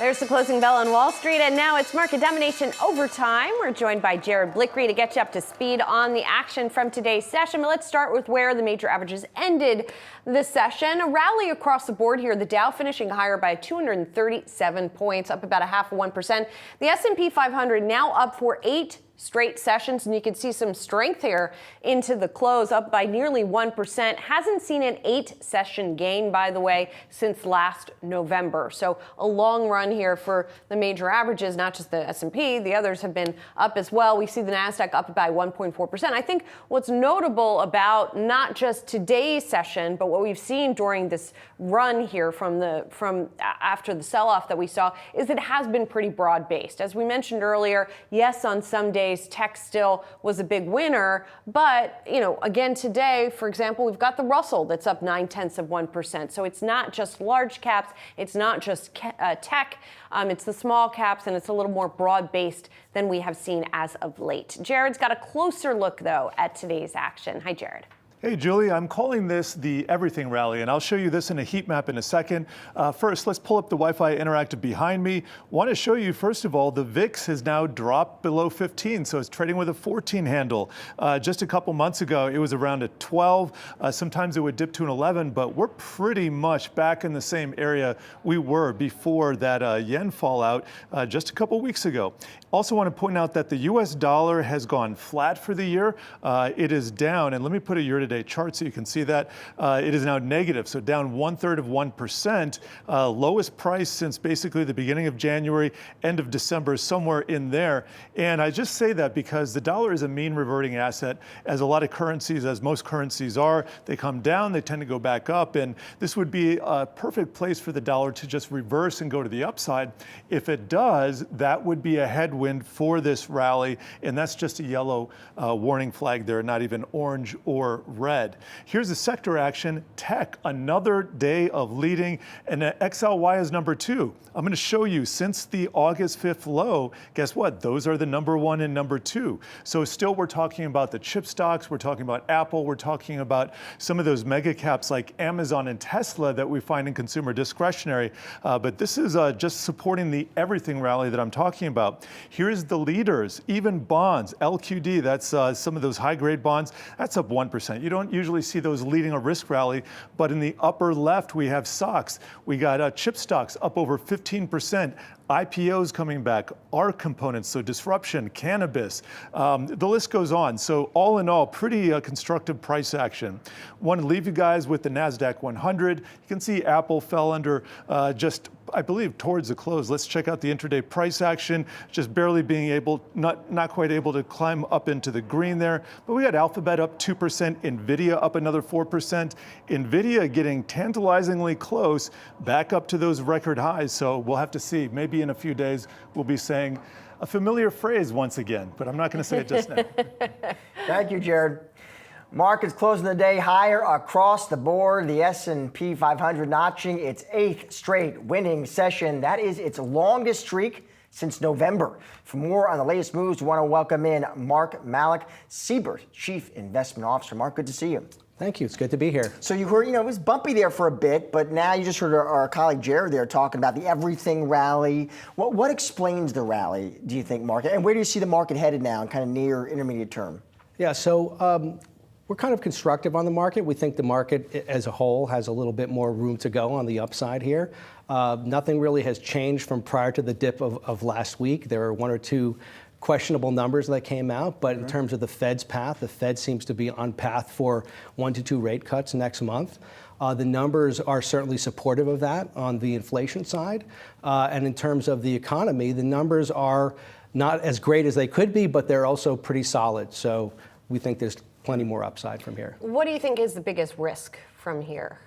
There's the closing bell on Wall Street, and now it's Market Domination Overtime. We're joined by Jared Blickery to get you up to speed on the action from today's session. But let's start with where the major averages ended the session. A rally across the board here. The Dow finishing higher by 237 points, up about 0.5%. The S&P 500 now up for 8 straight sessions, and you can see some strength here into the close, up by nearly 1%. Hasn't seen an 8-session gain, by the way, since last November. So a long run here for the major averages, not just the S&P. The others have been up as well. We see the Nasdaq up by 1.4%. I think what's notable about not just today's session, but what we've seen during this run here from after the sell-off that we saw, is it has been pretty broad-based. As we mentioned earlier, yes, on some days tech still was a big winner, but again today, for example, we've got the Russell that's up 0.9%. So it's not just large caps, it's not just tech, it's the small caps, and it's a little more broad-based than we have seen as of late. Jared's got a closer look though at today's action. Hi, Jared. Hey, Julie, I'm calling this the everything rally, and I'll show you this in a heat map in a second. First, let's pull up the Wi-Fi Interactive behind me. Want to show you, first of all, the VIX has now dropped below 15, so it's trading with a 14 handle. Just a couple months ago, it was around a 12. Sometimes it would dip to an 11, but we're pretty much back in the same area we were before that yen fallout just a couple weeks ago. Also want to point out that the U.S. dollar has gone flat for the year. It is down, and let me put a year-to-date intraday chart so you can see that. It is now negative, so down 1/3 of 1%, lowest price since basically the beginning of January, end of December, somewhere in there. And I just say that because the dollar is a mean reverting asset, as a lot of currencies, as most currencies are. They come down, they tend to go back up, and this would be a perfect place for the dollar to just reverse and go to the upside. If it does, that would be a headwind for this rally, and that's just a yellow warning flag there, not even orange or red. Here's the sector action. Tech, another day of leading, and XLY is number 2. I'm going to show you since the August 5th low, guess what? Those are the number 1 and number 2. So still we're talking about the chip stocks, we're talking about Apple, we're talking about some of those mega caps like Amazon and Tesla that we find in consumer discretionary. But this is just supporting the everything rally that I'm talking about. Here's the leaders, even bonds, LQD, that's some of those high grade bonds, that's up 1%. You don't usually see those leading a risk rally, but in the upper left, we have stocks. We got chip stocks up over 15%. IPOs coming back, ARC components, so disruption, cannabis, the list goes on. So all in all, pretty constructive price action. Want to leave you guys with the Nasdaq 100. You can see Apple fell under just, I believe, towards the close. Let's check out the intraday price action, just barely being able, not quite able to climb up into the green there. But we got Alphabet up 2%, Nvidia up another 4%. Nvidia getting tantalizingly close back up to those record highs. So we'll have to see. Maybe in a few days, we'll be saying a familiar phrase once again, but I'm not going to say it just now. Thank you, Jared. Markets closing the day higher across the board. The S&P 500 notching its 8th straight winning session. That is its longest streak since November. For more on the latest moves, we want to welcome in Mark Malik, Siebert Chief Investment Officer. Mark, good to see you. Thank you. It's good to be here. So you heard, it was bumpy there for a bit, but now you just heard our colleague Jared there talking about the everything rally. What explains the rally, do you think, Mark? And where do you see the market headed now in kind of near intermediate term? Yeah, so we're kind of constructive on the market. We think the market as a whole has a little bit more room to go on the upside here. Nothing really has changed from prior to the dip of last week. There are 1 or 2 questionable numbers that came out, but in terms of the Fed's path, the Fed seems to be on path for 1 to 2 rate cuts next month. The numbers are certainly supportive of that on the inflation side. And in terms of the economy, the numbers are not as great as they could be, but they're also pretty solid. So we think there's plenty more upside from here. What do you think is the biggest risk from here?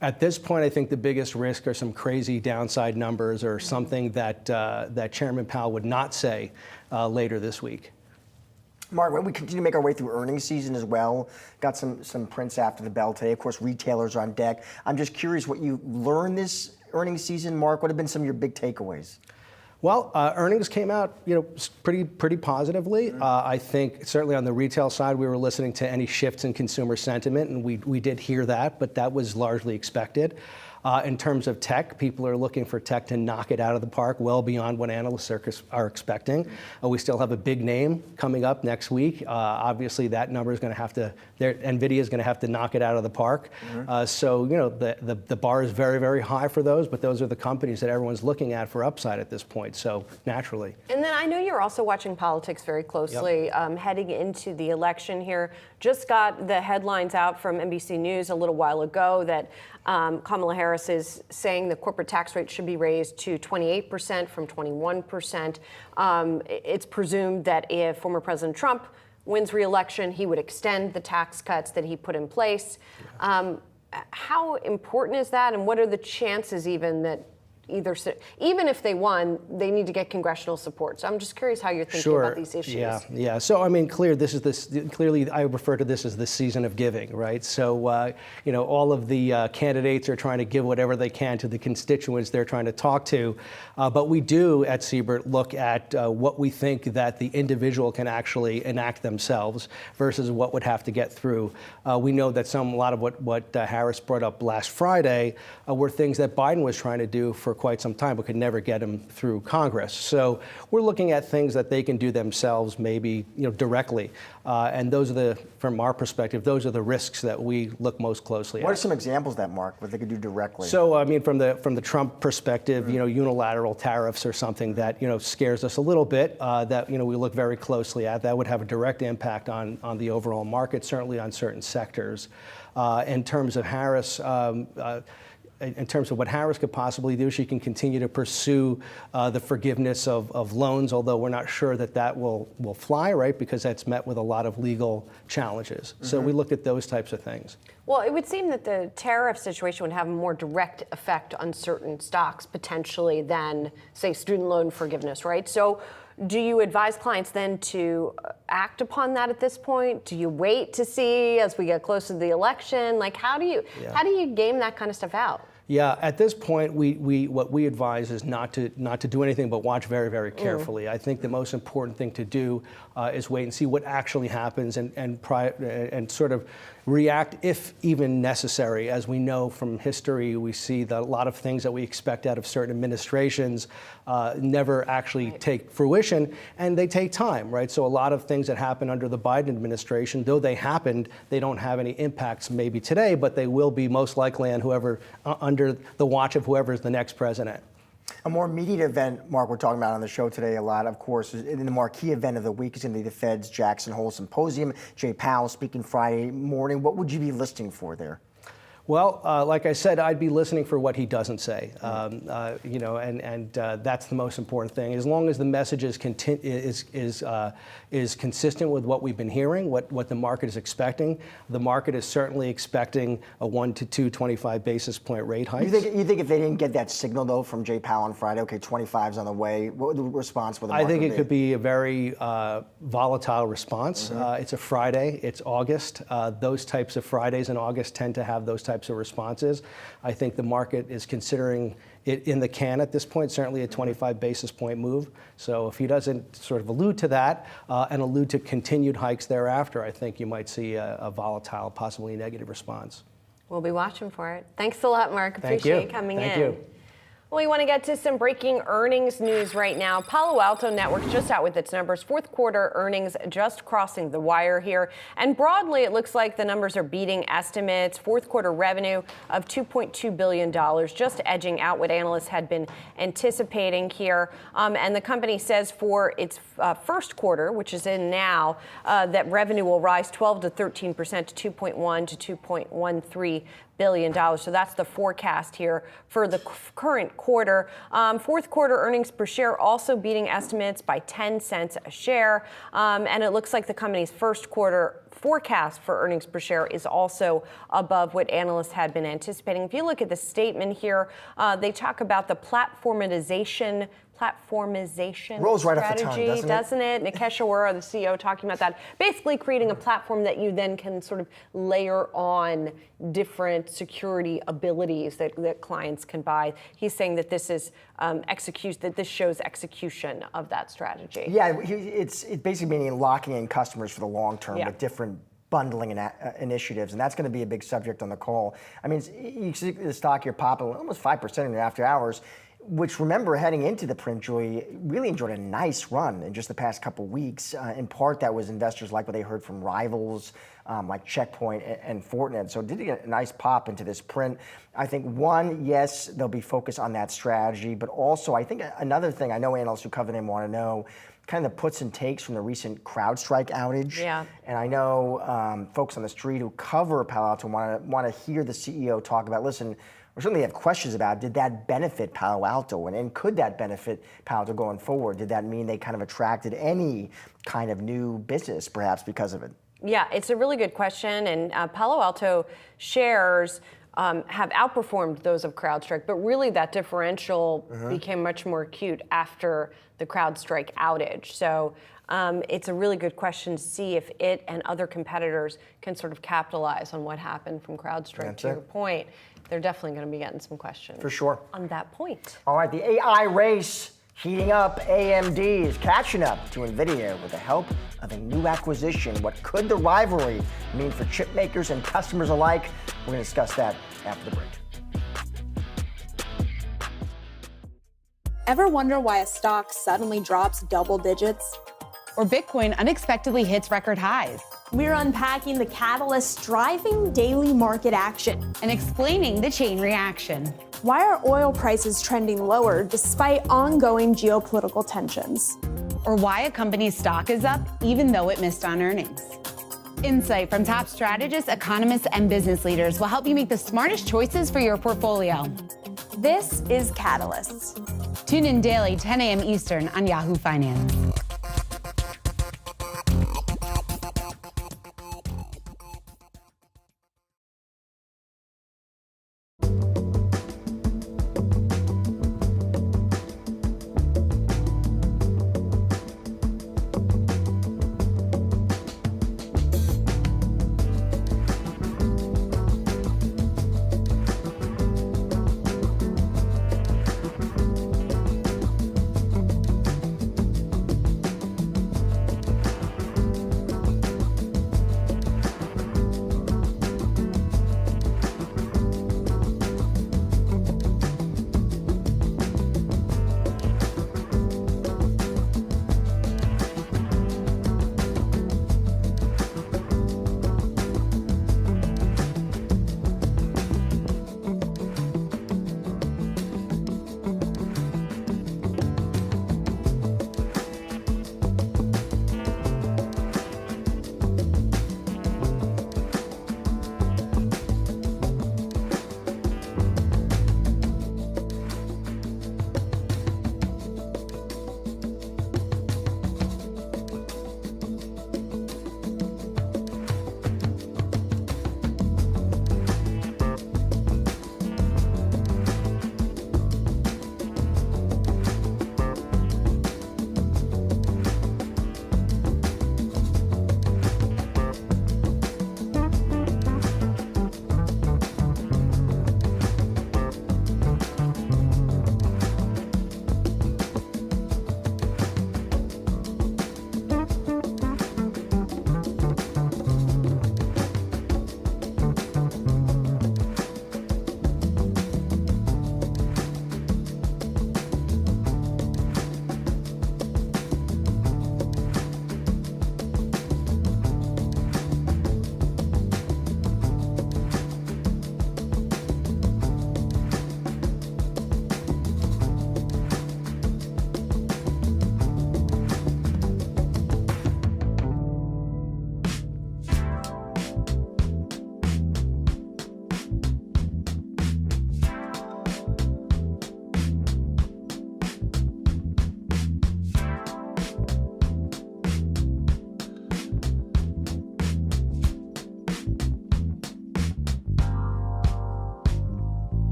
At this point, I think the biggest risk are some crazy downside numbers or something that that Chairman Powell would not say later this week. Mark, we continue to make our way through earnings season as well. Got some prints after the bell today. Of course, retailers are on deck. I'm just curious what you learned this earnings season, Mark. What have been some of your big takeaways? Well, earnings came out, pretty positively. I think certainly on the retail side, we were listening to any shifts in consumer sentiment, and we did hear that, but that was largely expected. In terms of tech, people are looking for tech to knock it out of the park well beyond what analysts are expecting. We still have a big name coming up next week. Obviously, that number is going to have to, Nvidia is going to have to knock it out of the park. So, the bar is very, very high for those, but those are the companies that everyone's looking at for upside at this point, so naturally. And then I know you're also watching politics very closely, heading into the election here. Just got the headlines out from NBC News a little while ago that Kamala Harris is saying the corporate tax rate should be raised to 28% from 21%. It's presumed that if former President Trump wins re-election, he would extend the tax cuts that he put in place. How important is that, and what are the chances even that even if they won, they need to get congressional support? So I'm just curious how you're thinking about these issues. Yeah. So I mean, clearly, I refer to this as the season of giving, right? So all of the candidates are trying to give whatever they can to the constituents they're trying to talk to, but we do at Siebert look at what we think that the individual can actually enact themselves versus what would have to get through. We know that a lot of what Harris brought up last Friday were things that Biden was trying to do for for quite some time, but could never get them through Congress. So we're looking at things that they can do themselves, maybe directly. And those are from our perspective, those are the risks that we look most closely at. What are some examples of that, Mark, what they could do directly? So, I mean, from the Trump perspective, unilateral tariffs are something that, scares us a little bit, that, we look very closely at. That would have a direct impact on the overall market, certainly on certain sectors. In terms of Harris, in terms of what Harris could possibly do, she can continue to pursue the forgiveness of loans, although we're not sure that will fly, right? Because that's met with a lot of legal challenges. So we looked at those types of things. Well, it would seem that the tariff situation would have a more direct effect on certain stocks potentially than, say, student loan forgiveness, right? So do you advise clients then to act upon that at this point? Do you wait to see as we get closer to the election? Like, how do you game that kind of stuff out? Yeah, at this point, what we advise is not to do anything but watch very, very carefully. I think the most important thing to do is wait and see what actually happens and sort of react if even necessary. As we know from history, we see that a lot of things that we expect out of certain administrations never actually take fruition, and they take time, right? So a lot of things that happen under the Biden administration, though they happened, they don't have any impacts maybe today, but they will be most likely on whoever under the watch of whoever is the next president. A more immediate event, Mark, we're talking about on the show today a lot, of course, in the marquee event of the week is going to be the Fed's Jackson Hole Symposium. Jay Powell speaking Friday morning. What would you be listening for there? Well, like I said, I'd be listening for what he doesn't say, and that's the most important thing. As long as the message is consistent with what we've been hearing, what the market is expecting. The market is certainly expecting a 1 to 2 25 basis point rate hike. You think if they didn't get that signal though from Jay Powell on Friday, okay, 25's on the way, what would the response for the market be? I think it could be a very volatile response. It's a Friday. It's August. Those types of Fridays in August tend to have those types of responses. I think the market is considering it in the can at this point, certainly a 25 basis point move. So if he doesn't sort of allude to that and allude to continued hikes thereafter, I think you might see a volatile, possibly negative response. We'll be watching for it. Thanks a lot, Mark. Thank you. Appreciate you coming in. Thank you. Well, we want to get to some breaking earnings news right now. Palo Alto Networks just out with its numbers. Fourth quarter earnings just crossing the wire here. And broadly, it looks like the numbers are beating estimates. Fourth quarter revenue of $2.2 billion, just edging out what analysts had been anticipating here. And the company says for its first quarter, which is in now, that revenue will rise 12 to 13% to $2.1 to $2.13 billion. So that's the forecast here for the current quarter. Fourth quarter earnings per share also beating estimates by 10 cents a share. And it looks like the company's first quarter forecast for earnings per share is also above what analysts had been anticipating. If you look at the statement here, they talk about the platformization rolls right strategy, off the tongue, doesn't it? Nikesh Arora, the CEO, talking about that. Basically creating a platform that you then can sort of layer on different security abilities that clients can buy. He's saying that this is that this shows execution of that strategy. Yeah, it's basically meaning locking in customers for the long term with different bundling initiatives, and that's going to be a big subject on the call. I mean, you see the stock here popping almost 5% in the after hours, which, remember, heading into the print, Julie, really enjoyed a nice run in just the past couple weeks. In part, that was investors like what they heard from rivals like Checkpoint and Fortinet. So did get a nice pop into this print. I think, one, yes, they'll be focused on that strategy, but also I think another thing, I know analysts who cover them want to know, kind of the puts and takes from the recent CrowdStrike outage. Yeah. And I know folks on the street who cover Palo Alto want to hear the CEO talk about, listen, we certainly have questions about, did that benefit Palo Alto? And could that benefit Palo Alto going forward? Did that mean they kind of attracted any kind of new business, perhaps, because of it? Yeah, it's a really good question. And Palo Alto shares have outperformed those of CrowdStrike, but really that differential became much more acute after the CrowdStrike outage. So it's a really good question to see if it and other competitors can sort of capitalize on what happened from CrowdStrike. To your point, they're definitely going to be getting some questions. For sure. On that point. All right, the AI race heating up. AMD is catching up to Nvidia with the help of a new acquisition. What could the rivalry mean for chip makers and customers alike? We're going to discuss that after the break. Ever wonder why a stock suddenly drops double digits? Or Bitcoin unexpectedly hits record highs? We're unpacking the catalysts driving daily market action and explaining the chain reaction. Why are oil prices trending lower despite ongoing geopolitical tensions? Or why a company's stock is up even though it missed on earnings. Insight from top strategists, economists, and business leaders will help you make the smartest choices for your portfolio. This is Catalysts. Tune in daily, 10 a.m. Eastern on Yahoo Finance.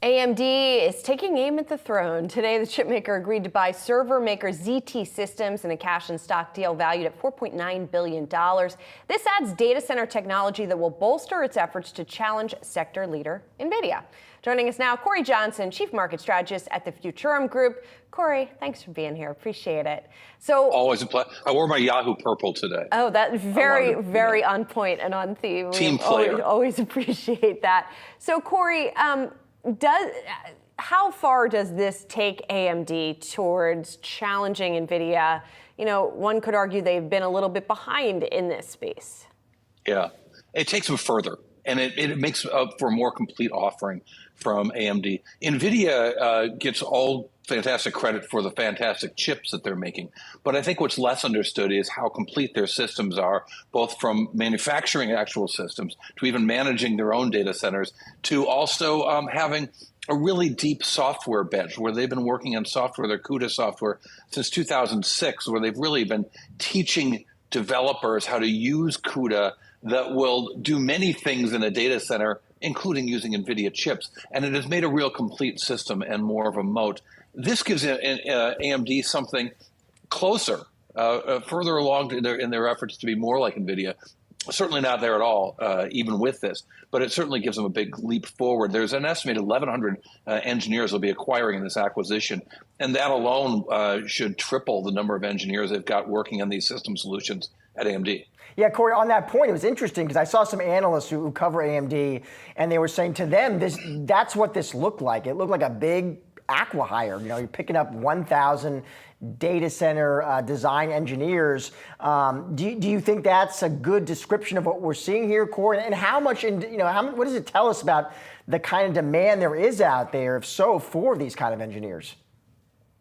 AMD is taking aim at the throne. Today, the chipmaker agreed to buy server maker ZT Systems in a cash and stock deal valued at $4.9 billion. This adds data center technology that will bolster its efforts to challenge sector leader Nvidia. Joining us now, Corey Johnson, Chief Market Strategist at the Futurum Group. Corey, thanks for being here. Appreciate it. So always a pleasure. I wore my Yahoo purple today. Oh, that's very on point and on theme. Team player. Always appreciate that. So, Corey, how far does this take AMD towards challenging Nvidia? You know, one could argue they've been a little bit behind in this space. Yeah, it takes them further, and it makes up for a more complete offering from AMD. Nvidia gets all fantastic credit for the fantastic chips that they're making. But I think what's less understood is how complete their systems are, both from manufacturing actual systems to even managing their own data centers, to also having a really deep software bench where they've been working on software, their CUDA software, since 2006, where they've really been teaching developers how to use CUDA that will do many things in a data center including using NVIDIA chips. And it has made a real complete system and more of a moat. This gives AMD something closer, further along in their efforts to be more like NVIDIA. Certainly not there at all, even with this, but it certainly gives them a big leap forward. There's an estimated 1,100 engineers they'll be acquiring in this acquisition, and that alone should triple the number of engineers they've got working on these system solutions at AMD. Yeah, Corey, on that point, it was interesting because I saw some analysts who cover AMD, and they were saying to them, that's what this looked like. It looked like a big acqui-hire. You know, you're picking up 1,000 data center design engineers. Do you think that's a good description of what we're seeing here, Corey? And how much, what does it tell us about the kind of demand there is out there, if so, for these kind of engineers?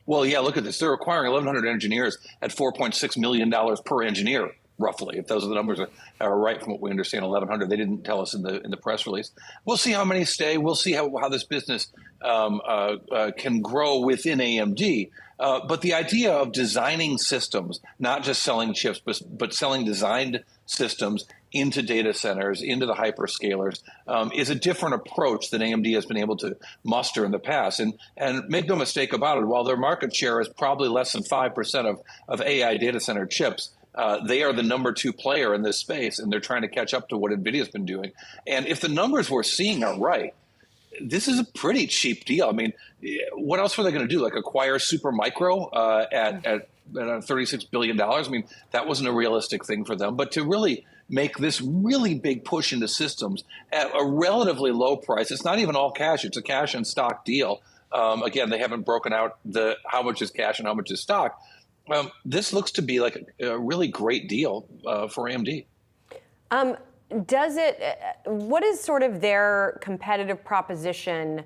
Well, yeah, look at this. They're acquiring 1,100 engineers at $4.6 million per engineer, roughly, if those are the numbers are right from what we understand. 1,100. They didn't tell us in the press release. We'll see how many stay. We'll see how this business can grow within AMD. But the idea of designing systems, not just selling chips, but selling designed systems into data centers, into the hyperscalers, is a different approach than AMD has been able to muster in the past. And make no mistake about it, while their market share is probably less than 5% of AI data center chips, they are the number 2 player in this space, and they're trying to catch up to what NVIDIA's been doing. And if the numbers we're seeing are right, this is a pretty cheap deal. I mean, what else were they going to do? Like acquire Supermicro at $36 billion? I mean, that wasn't a realistic thing for them. But to really make this really big push into systems at a relatively low price, it's not even all cash. It's a cash and stock deal. Again, they haven't broken out how much is cash and how much is stock. This looks to be like a really great deal for AMD. What is sort of their competitive proposition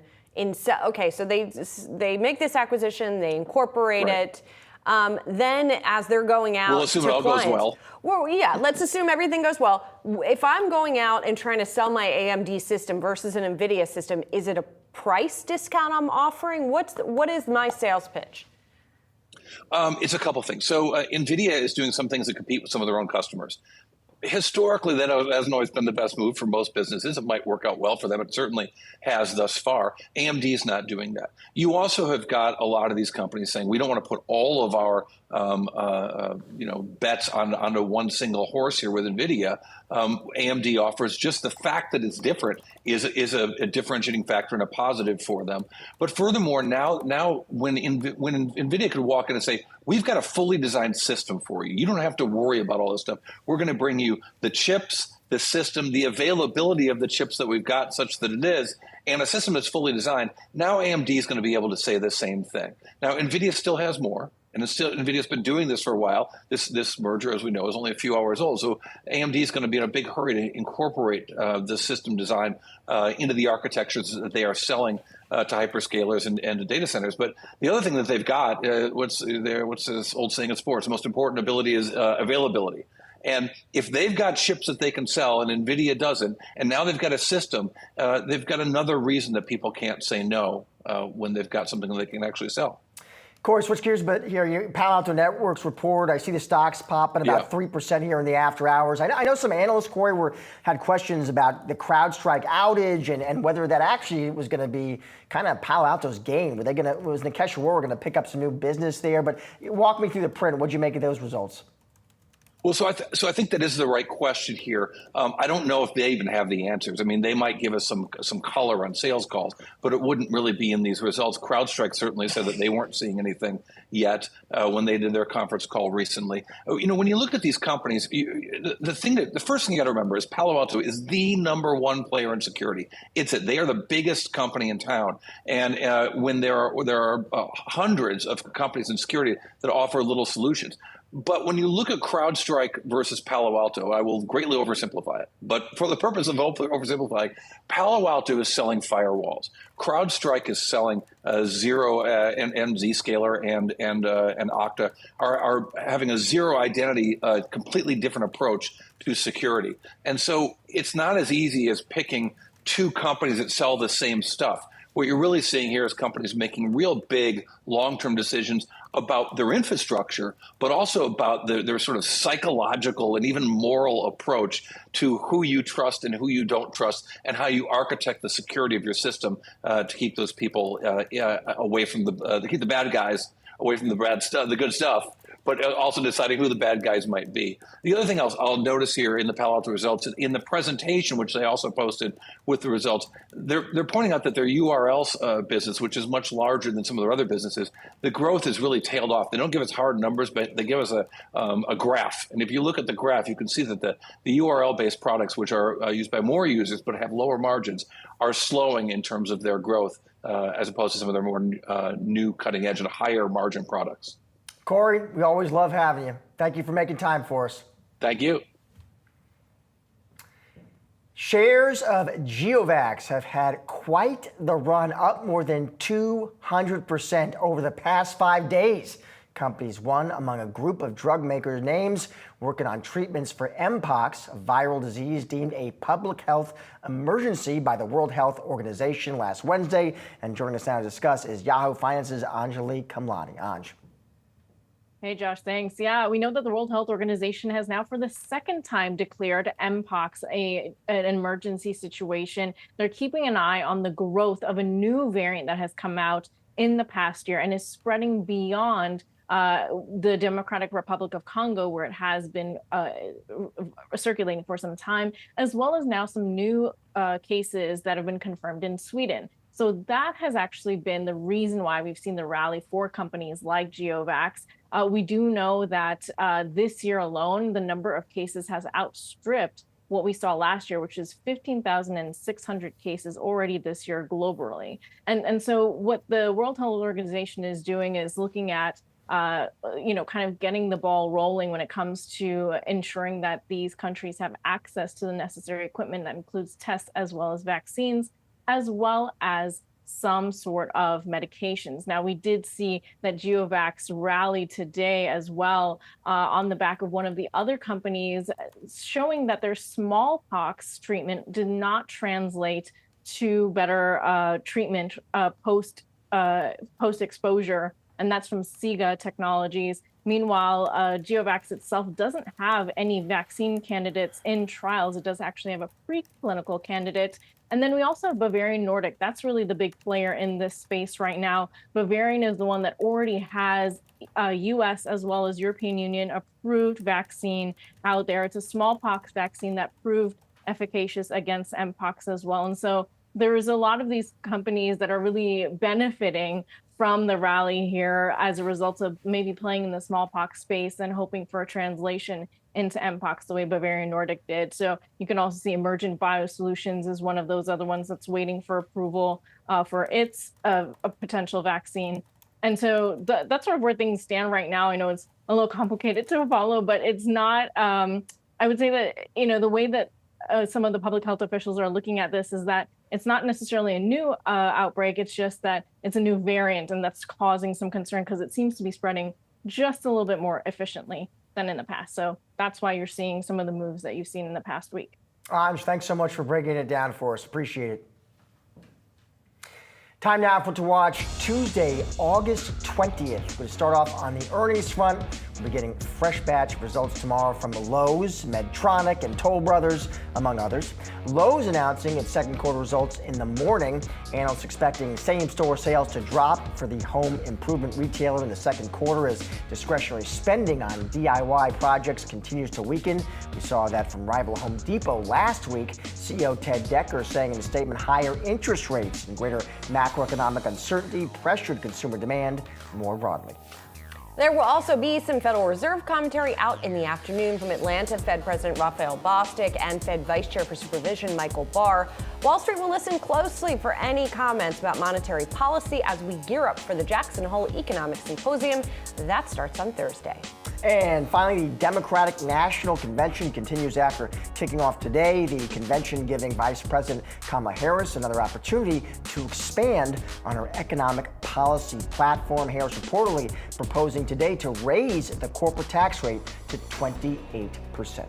so they make this acquisition, they incorporate it. Then as they're going out, we'll assume it all goes well. Well, yeah, let's assume everything goes well. If I'm going out and trying to sell my AMD system versus an NVIDIA system, is it a price discount I'm offering? What is my sales pitch? It's a couple things. So NVIDIA is doing some things that compete with some of their own customers. Historically, that hasn't always been the best move for most businesses. It might work out well for them. It certainly has thus far. AMD is not doing that. You also have got a lot of these companies saying, we don't want to put all of our bets onto one single horse here with NVIDIA. AMD offers just the fact that it's different is a differentiating factor and a positive for them. But furthermore, now when NVIDIA could walk in and say, we've got a fully designed system for you. You don't have to worry about all this stuff. We're going to bring you the chips, the system, the availability of the chips that we've got such that it is, and a system that's fully designed. Now AMD is going to be able to say the same thing. Now, NVIDIA still has more. And NVIDIA's been doing this for a while. This merger, as we know, is only a few hours old. So AMD is going to be in a big hurry to incorporate the system design into the architectures that they are selling to hyperscalers and to data centers. But the other thing that they've got, what's this old saying in sports? The most important ability is availability. And if they've got chips that they can sell and NVIDIA doesn't, and now they've got a system, they've got another reason that people can't say no when they've got something that they can actually sell. Corey, switch gears a bit here. Palo Alto Networks report. I see the stocks popping about 3% here in the after hours. I know some analysts, Corey, had questions about the CrowdStrike outage and whether that actually was going to be kind of Palo Alto's gain. Was Nikesh Arora going to pick up some new business there? But walk me through the print. What'd you make of those results? Well, so I think that is the right question here. I don't know if they even have the answers. I mean, they might give us some color on sales calls, but it wouldn't really be in these results. CrowdStrike certainly said that they weren't seeing anything yet when they did their conference call recently. When you look at these companies, the first thing you got to remember is Palo Alto is the number 1 player in security. They are the biggest company in town, and when there are hundreds of companies in security that offer little solutions. But when you look at CrowdStrike versus Palo Alto, I will greatly oversimplify it. But for the purpose of oversimplifying, Palo Alto is selling firewalls. CrowdStrike is selling Zero and Zscaler and Okta are having a zero identity, completely different approach to security. And so it's not as easy as picking 2 companies that sell the same stuff. What you're really seeing here is companies making real big long-term decisions about their infrastructure, but also about their sort of psychological and even moral approach to who you trust and who you don't trust, and how you architect the security of your system to keep those people away from to keep the bad guys away from the bad stuff, the good stuff, but also deciding who the bad guys might be. The other thing I'll notice here in the Palo Alto results, in the presentation, which they also posted with the results, they're pointing out that their URL business, which is much larger than some of their other businesses, the growth has really tailed off. They don't give us hard numbers, but they give us a graph. And if you look at the graph, you can see that the URL-based products, which are used by more users but have lower margins, are slowing in terms of their growth as opposed to some of their more new cutting-edge and higher margin products. Corey, we always love having you. Thank you for making time for us. Thank you. Shares of GeoVax have had quite the run, up more than 200% over the past 5 days. Companies won among a group of drug makers' names working on treatments for Mpox, a viral disease deemed a public health emergency by the World Health Organization last Wednesday. And joining us now to discuss is Yahoo Finance's Anjali Kamlani. Anj. Hey, Josh, thanks. Yeah, we know that the World Health Organization has now for the second time declared Mpox an emergency situation. They're keeping an eye on the growth of a new variant that has come out in the past year and is spreading beyond the Democratic Republic of Congo, where it has been circulating for some time, as well as now some new cases that have been confirmed in Sweden. So that has actually been the reason why we've seen the rally for companies like GeoVax. We do know that this year alone, the number of cases has outstripped what we saw last year, which is 15,600 cases already this year globally. And so what the World Health Organization is doing is looking at kind of getting the ball rolling when it comes to ensuring that these countries have access to the necessary equipment that includes tests as well as vaccines, as well as some sort of medications. Now, we did see that GeoVax rallied today as well on the back of one of the other companies showing that their smallpox treatment did not translate to better treatment post exposure, and that's from SIGA Technologies. Meanwhile, GeoVax itself doesn't have any vaccine candidates in trials. It does actually have a preclinical candidate. And then we also have Bavarian Nordic. That's really the big player in this space right now. Bavarian is the one that already has a US as well as European Union approved vaccine out there. It's a smallpox vaccine that proved efficacious against Mpox as well. And so there is a lot of these companies that are really benefiting from the rally here as a result of maybe playing in the smallpox space and hoping for a translation into Mpox the way Bavarian Nordic did. So you can also see Emergent Biosolutions is one of those other ones that's waiting for approval for its a potential vaccine. And so that's sort of where things stand right now. I know it's a little complicated to follow, but it's not, I would say that, the way that some of the public health officials are looking at this is that it's not necessarily a new outbreak. It's just that it's a new variant, and that's causing some concern because it seems to be spreading just a little bit more efficiently than in the past. So that's why you're seeing some of the moves that you've seen in the past week. Anj, thanks so much for breaking it down for us. Appreciate it. Time now to watch Tuesday, August 20th. We'll start off on the earnings front. We'll be getting fresh batch of results tomorrow from the Lowe's, Medtronic, and Toll Brothers, among others. Lowe's announcing its second quarter results in the morning. Analysts expecting same-store sales to drop for the home improvement retailer in the second quarter as discretionary spending on DIY projects continues to weaken. We saw that from rival Home Depot last week. CEO Ted Decker saying in a statement higher interest rates and greater macroeconomic uncertainty pressured consumer demand more broadly. There will also be some Federal Reserve commentary out in the afternoon from Atlanta Fed President Raphael Bostic and Fed Vice Chair for Supervision Michael Barr. Wall Street will listen closely for any comments about monetary policy as we gear up for the Jackson Hole Economic Symposium. That starts on Thursday. And finally, the Democratic National Convention continues after kicking off today. The convention giving Vice President Kamala Harris another opportunity to expand on her economic policy platform. Harris reportedly proposing today to raise the corporate tax rate to 28%.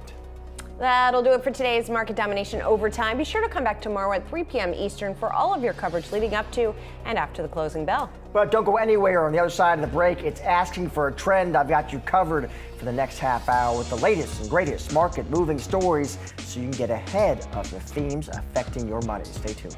That'll do it for today's Market Domination Overtime. Be sure to come back tomorrow at 3 p.m. Eastern for all of your coverage leading up to and after the closing bell. But don't go anywhere. On the other side of the break, it's Asking for a Trend. I've got you covered for the next half hour with the latest and greatest market moving stories so you can get ahead of the themes affecting your money. Stay tuned.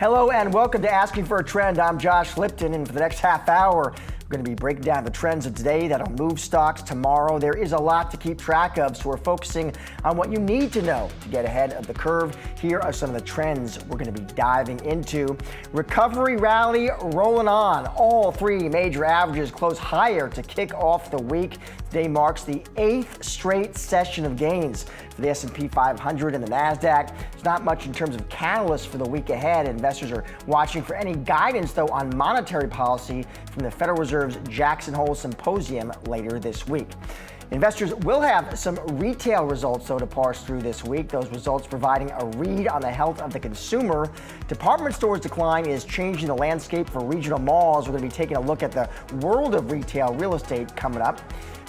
Hello and welcome to Asking for a Trend. I'm Josh Lipton, and for the next half hour, we're going to be breaking down the trends of today that'll move stocks tomorrow. There is a lot to keep track of, so we're focusing on what you need to know to get ahead of the curve. Here are some of the trends we're going to be diving into. Recovery rally rolling on. All three major averages close higher to kick off the week. Today marks the 8th straight session of gains for the S&P 500 and the Nasdaq. There's not much in terms of catalysts for the week ahead. Investors are watching for any guidance, though, on monetary policy from the Federal Reserve's Jackson Hole Symposium later this week. Investors will have some retail results, though, to parse through this week. Those results providing a read on the health of the consumer. Department stores' decline is changing the landscape for regional malls. We're going to be taking a look at the world of retail real estate coming up.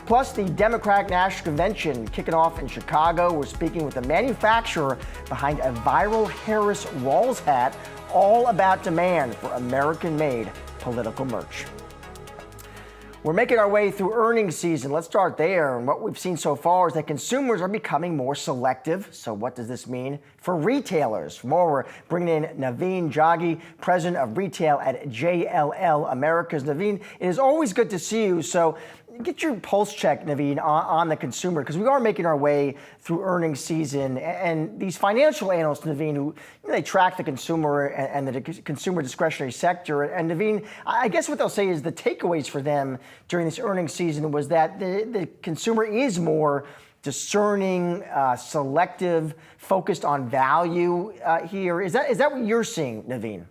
Plus, the Democratic National Convention kicking off in Chicago. We're speaking with the manufacturer behind a viral Harris Walls hat, all about demand for American-made political merch. We're making our way through earnings season. Let's start there. And what we've seen so far is that consumers are becoming more selective. So what does this mean for retailers? For more, we're bringing in Naveen Jaggi, president of retail at JLL Americas. Naveen, it is always good to see you. So get your pulse check, Naveen, on the consumer, because we are making our way through earnings season, and these financial analysts, Naveen, who they track the consumer and the consumer discretionary sector. And Naveen, I guess what they'll say is the takeaways for them during this earnings season was that the consumer is more discerning, selective, focused on value here. Is that what you're seeing, Naveen?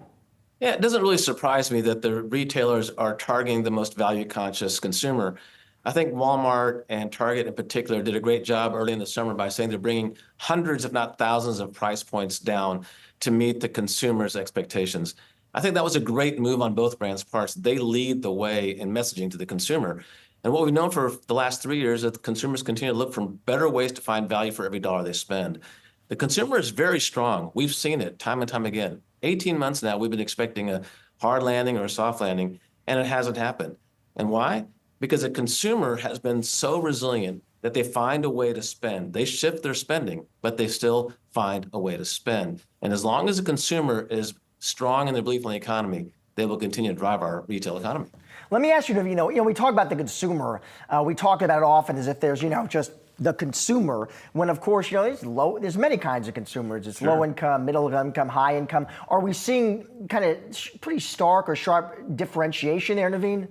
Yeah, it doesn't really surprise me that the retailers are targeting the most value-conscious consumer. I think Walmart and Target in particular did a great job early in the summer by saying they're bringing hundreds, if not thousands, of price points down to meet the consumer's expectations. I think that was a great move on both brands' parts. They lead the way in messaging to the consumer. And what we've known for the last 3 years is that the consumers continue to look for better ways to find value for every dollar they spend. The consumer is very strong. We've seen it time and time again. 18 months now, we've been expecting a hard landing or a soft landing, and it hasn't happened. And why? Because the consumer has been so resilient that they find a way to spend. They shift their spending, but they still find a way to spend. And as long as the consumer is strong in their belief in the economy, they will continue to drive our retail economy. Let me ask you, Naveen, we talk about the consumer. We talk about it often as if there's, just the consumer, when of course, there's many kinds of consumers. It's low income, middle income, high income. Are we seeing kind of pretty stark or sharp differentiation there, Naveen?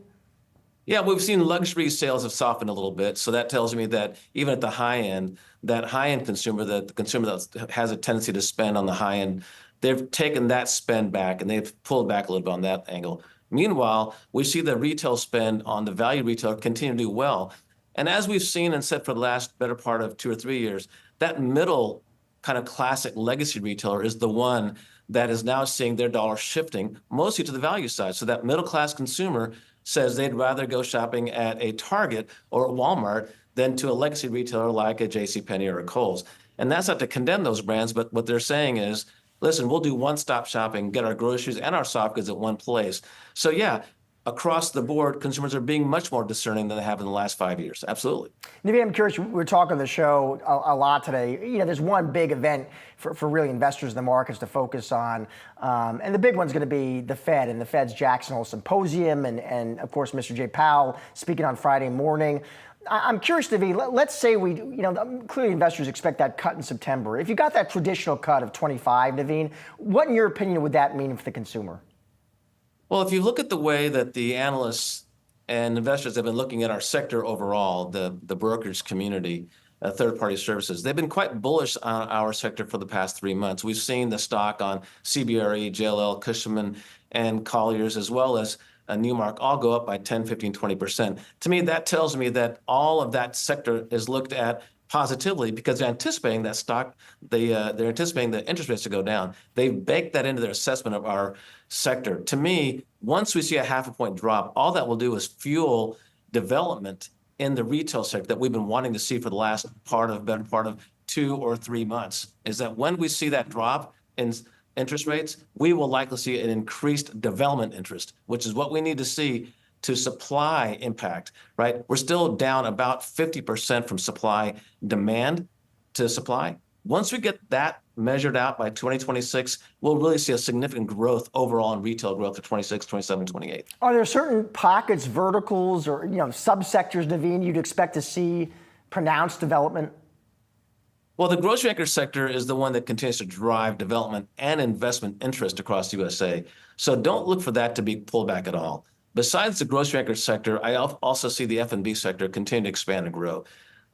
Yeah, we've seen luxury sales have softened a little bit. So that tells me that even at the high end, that high-end consumer, the consumer that has a tendency to spend on the high end, they've taken that spend back and they've pulled back a little bit on that angle. Meanwhile, we see the retail spend on the value retailer continue to do well. And as we've seen and said for the last better part of 2 or 3 years, that middle kind of classic legacy retailer is the one that is now seeing their dollar shifting mostly to the value side. So that middle class consumer says they'd rather go shopping at a Target or a Walmart than to a legacy retailer like a JCPenney or a Kohl's. And that's not to condemn those brands, but what they're saying is, listen, we'll do one-stop shopping, get our groceries and our soft goods at one place. So yeah, across the board, consumers are being much more discerning than they have in the last 5 years. Absolutely. Naveen, I'm curious, we're talking on the show a lot today. There's one big event for really investors in the markets to focus on. And the big one's going to be the Fed and the Fed's Jackson Hole Symposium. And of course, Mr. Jay Powell speaking on Friday morning. I'm curious, Naveen, let's say clearly investors expect that cut in September. If you got that traditional cut of 25, Naveen, what in your opinion would that mean for the consumer? Well, if you look at the way that the analysts and investors have been looking at our sector overall, the brokerage community, third-party services, they've been quite bullish on our sector for the past 3 months. We've seen the stock on CBRE, JLL, Cushman, and Colliers, as well as Newmark, all go up by 10, 15, 20%. To me, that tells me that all of that sector is looked at positively because they're anticipating that stock, they're anticipating the interest rates to go down. They've baked that into their assessment of our sector. To me, once we see a 0.5 point drop, all that will do is fuel development in the retail sector that we've been wanting to see for the better part of 2 or 3 months, is that when we see that drop in interest rates, we will likely see an increased development interest, which is what we need to see to supply impact, right? We're still down about 50% from supply demand to supply. Once we get that measured out by 2026, we'll really see a significant growth overall in retail growth of 26, 27, 28. Are there certain pockets, verticals, or subsectors, Naveen, you'd expect to see pronounced development? Well, the grocery anchor sector is the one that continues to drive development and investment interest across the USA. So don't look for that to be pulled back at all. Besides the grocery anchor sector, I also see the F&B sector continue to expand and grow.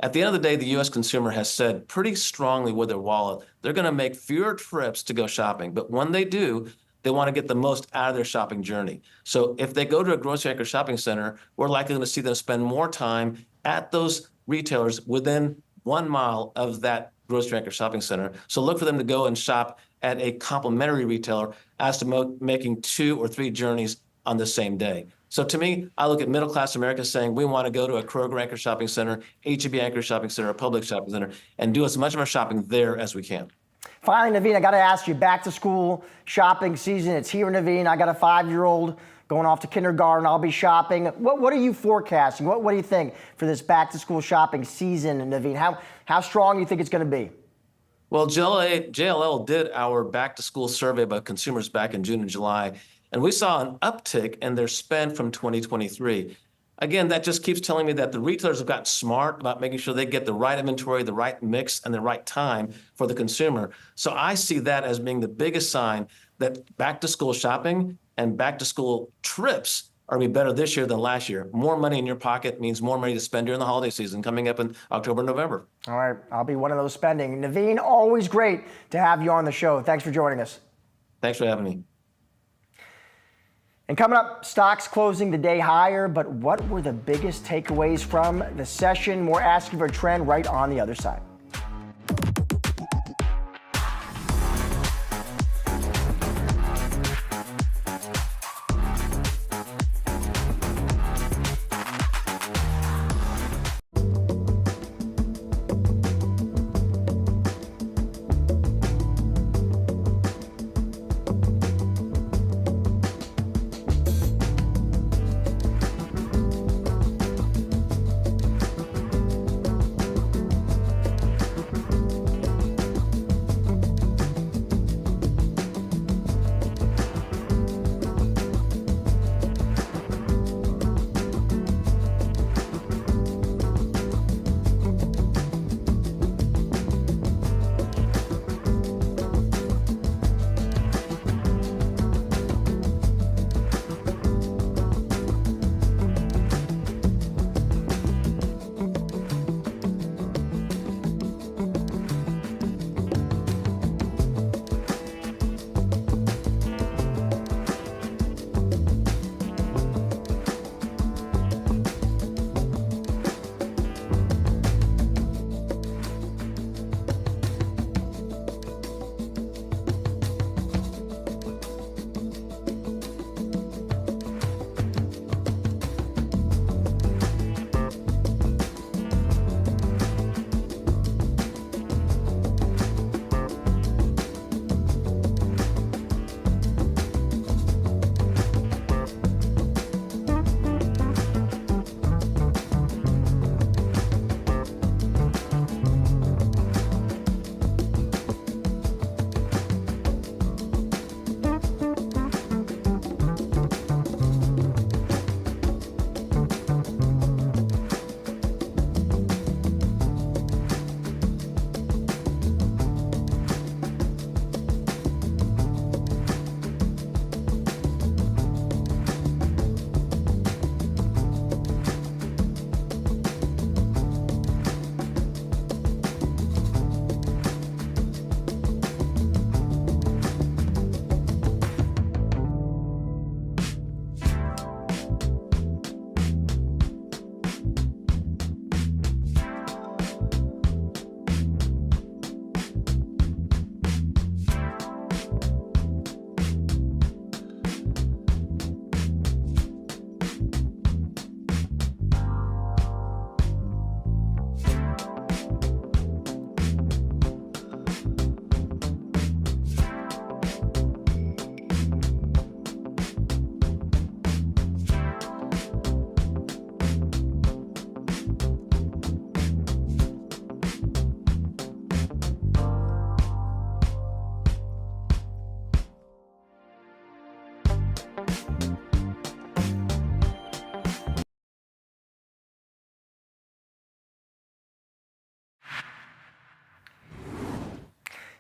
At the end of the day, the U.S. consumer has said pretty strongly with their wallet, they're going to make fewer trips to go shopping. But when they do, they want to get the most out of their shopping journey. So if they go to a grocery anchor shopping center, we're likely going to see them spend more time at those retailers within 1 mile of that grocery anchor shopping center. So look for them to go and shop at a complementary retailer as to making 2 or 3 journeys on the same day. So to me, I look at middle-class America saying we want to go to a Kroger anchor shopping center, H-E-B anchor shopping center, a Publix shopping center, and do as much of our shopping there as we can. Finally, Naveen, I got to ask you, back to school shopping season, it's here, Naveen. I got a 5-year-old going off to kindergarten. I'll be shopping. What are you forecasting? What do you think for this back to school shopping season, Naveen? How strong do you think it's going to be? Well, JLL did our back to school survey by consumers back in June and July, and we saw an uptick in their spend from 2023. Again, that just keeps telling me that the retailers have gotten smart about making sure they get the right inventory, the right mix, and the right time for the consumer. So I see that as being the biggest sign that back-to-school shopping and back-to-school trips are going to be better this year than last year. More money in your pocket means more money to spend during the holiday season coming up in October, November. All right, I'll be one of those spending. Naveen, always great to have you on the show. Thanks for joining us. Thanks for having me. And coming up, stocks closing the day higher, but what were the biggest takeaways from the session? More asking for a trend right on the other side.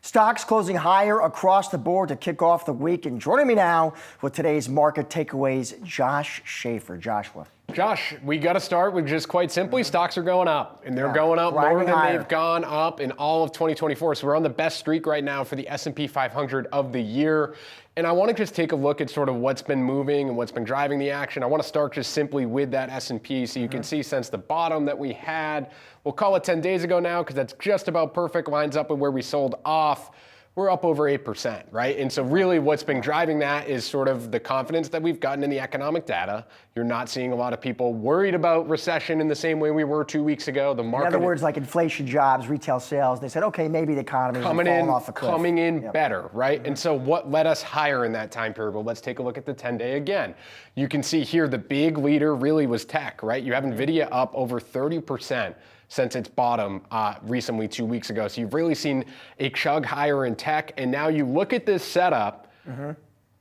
Stocks closing higher across the board to kick off the week. And joining me now with today's market takeaways, Josh Schaefer. Joshua. Josh, we got to start with just quite simply, stocks are going up, and they're going up more than they've gone up in all of 2024. So we're on the best streak right now for the S&P 500 of the year. And I want to just take a look at sort of what's been moving and what's been driving the action. I want to start just simply with that S&P. So you can see since the bottom that we had, we'll call it 10 days ago now, because that's just about perfect, lines up with where we sold off. We're up over 8%, right? And so really what's been driving that is sort of the confidence that we've gotten in the economic data. You're not seeing a lot of people worried about recession in the same way we were 2 weeks ago. The market, in other words, like inflation, jobs, retail sales, they said, okay, maybe the economy is falling off a cliff. Coming in better, right? And so what led us higher in that time period? Well, let's take a look at the 10-day again. You can see here the big leader really was tech, right? You have Nvidia up over 30% since its bottom recently 2 weeks ago. So you've really seen a chug higher in tech. And now you look at this setup,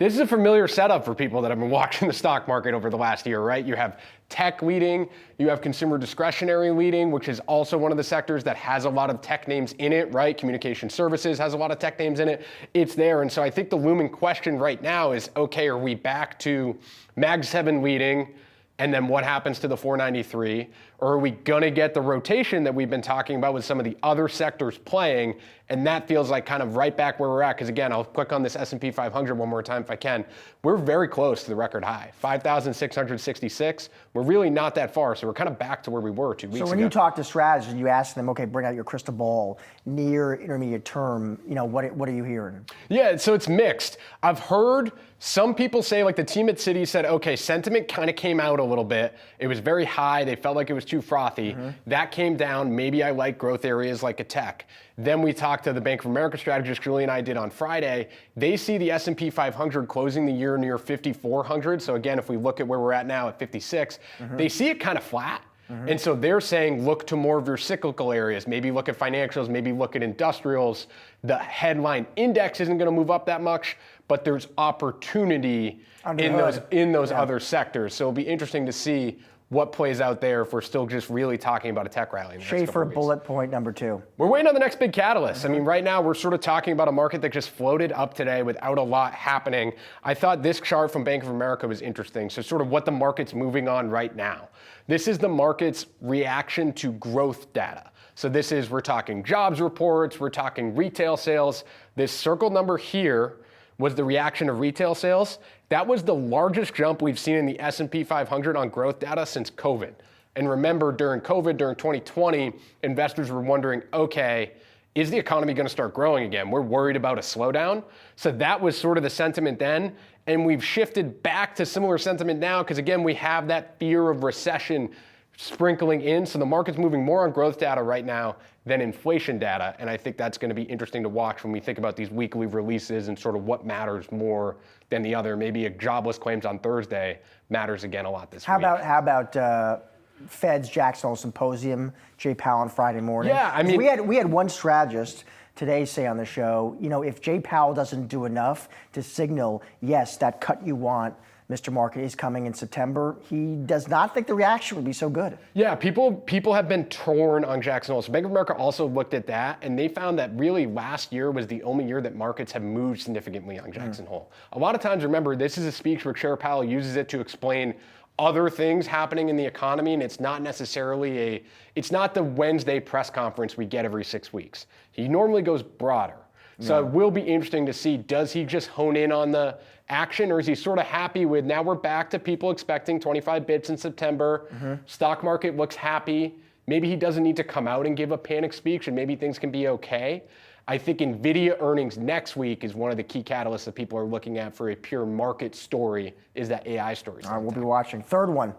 This is a familiar setup for people that have been watching the stock market over the last year, right? You have tech leading, you have consumer discretionary leading, which is also one of the sectors that has a lot of tech names in it, right? Communication services has a lot of tech names in it. It's there. And so I think the looming question right now is, okay, are we back to Mag 7 leading, and then what happens to the 493? Or are we gonna get the rotation that we've been talking about with some of the other sectors playing? And that feels like kind of right back where we're at. Because again, I'll click on this S&P 500 one more time if I can. We're very close to the record high, 5,666. We're really not that far. So we're kind of back to where we were 2 weeks ago. So when you talk to strategists, you ask them, okay, bring out your crystal ball, near, intermediate term, what are you hearing? Yeah, so it's mixed. I've heard some people say, like the team at Citi said, okay, sentiment kind of came out a little bit. It was very high. They felt like it was too frothy. That came down. Maybe I like growth areas like a tech. Then we talked to the Bank of America strategist, Julie and I did on Friday. They see the S&P 500 closing the year near 5,400. So again, if we look at where we're at now at 56, they see it kind of flat. And so they're saying, look to more of your cyclical areas. Maybe look at financials, maybe look at industrials. The headline index isn't going to move up that much, but there's opportunity in those other sectors. So it'll be interesting to see what plays out there if we're still just really talking about a tech rally. Schaefer, bullet point number 2. We're waiting on the next big catalyst. I mean, right now we're sort of talking about a market that just floated up today without a lot happening. I thought this chart from Bank of America was interesting. So sort of what the market's moving on right now. This is the market's reaction to growth data. So this is, we're talking jobs reports, we're talking retail sales. This circled number here was the reaction of retail sales. That was the largest jump we've seen in the S&P 500 on growth data since COVID. And remember, during COVID, during 2020, investors were wondering, okay, is the economy going to start growing again? We're worried about a slowdown. So that was sort of the sentiment then. And we've shifted back to similar sentiment now because, again, we have that fear of recession sprinkling in. So the market's moving more on growth data right now than inflation data. And I think that's going to be interesting to watch when we think about these weekly releases and sort of what matters more than the other. Maybe a jobless claims on Thursday matters again a lot this week. How about Fed's Jackson Hole Symposium, Jay Powell on Friday morning? Yeah, I mean, we had one strategist today say on the show, if Jay Powell doesn't do enough to signal, yes, that cut you want, Mr. Market, is coming in September, he does not think the reaction would be so good. Yeah, people have been torn on Jackson Hole. So Bank of America also looked at that, and they found that really last year was the only year that markets have moved significantly on Jackson Hole. A lot of times, remember, this is a speech where Chair Powell uses it to explain other things happening in the economy, and it's not necessarily it's not the Wednesday press conference we get every 6 weeks. He normally goes broader. So it will be interesting to see, does he just hone in on the action, or is he sort of happy with, now we're back to people expecting 25 bips in September, stock market looks happy, maybe he doesn't need to come out and give a panic speech, and maybe things can be okay. I think Nvidia earnings next week is one of the key catalysts that people are looking at for a pure market story, is that AI story. All right, we'll be watching. Third one.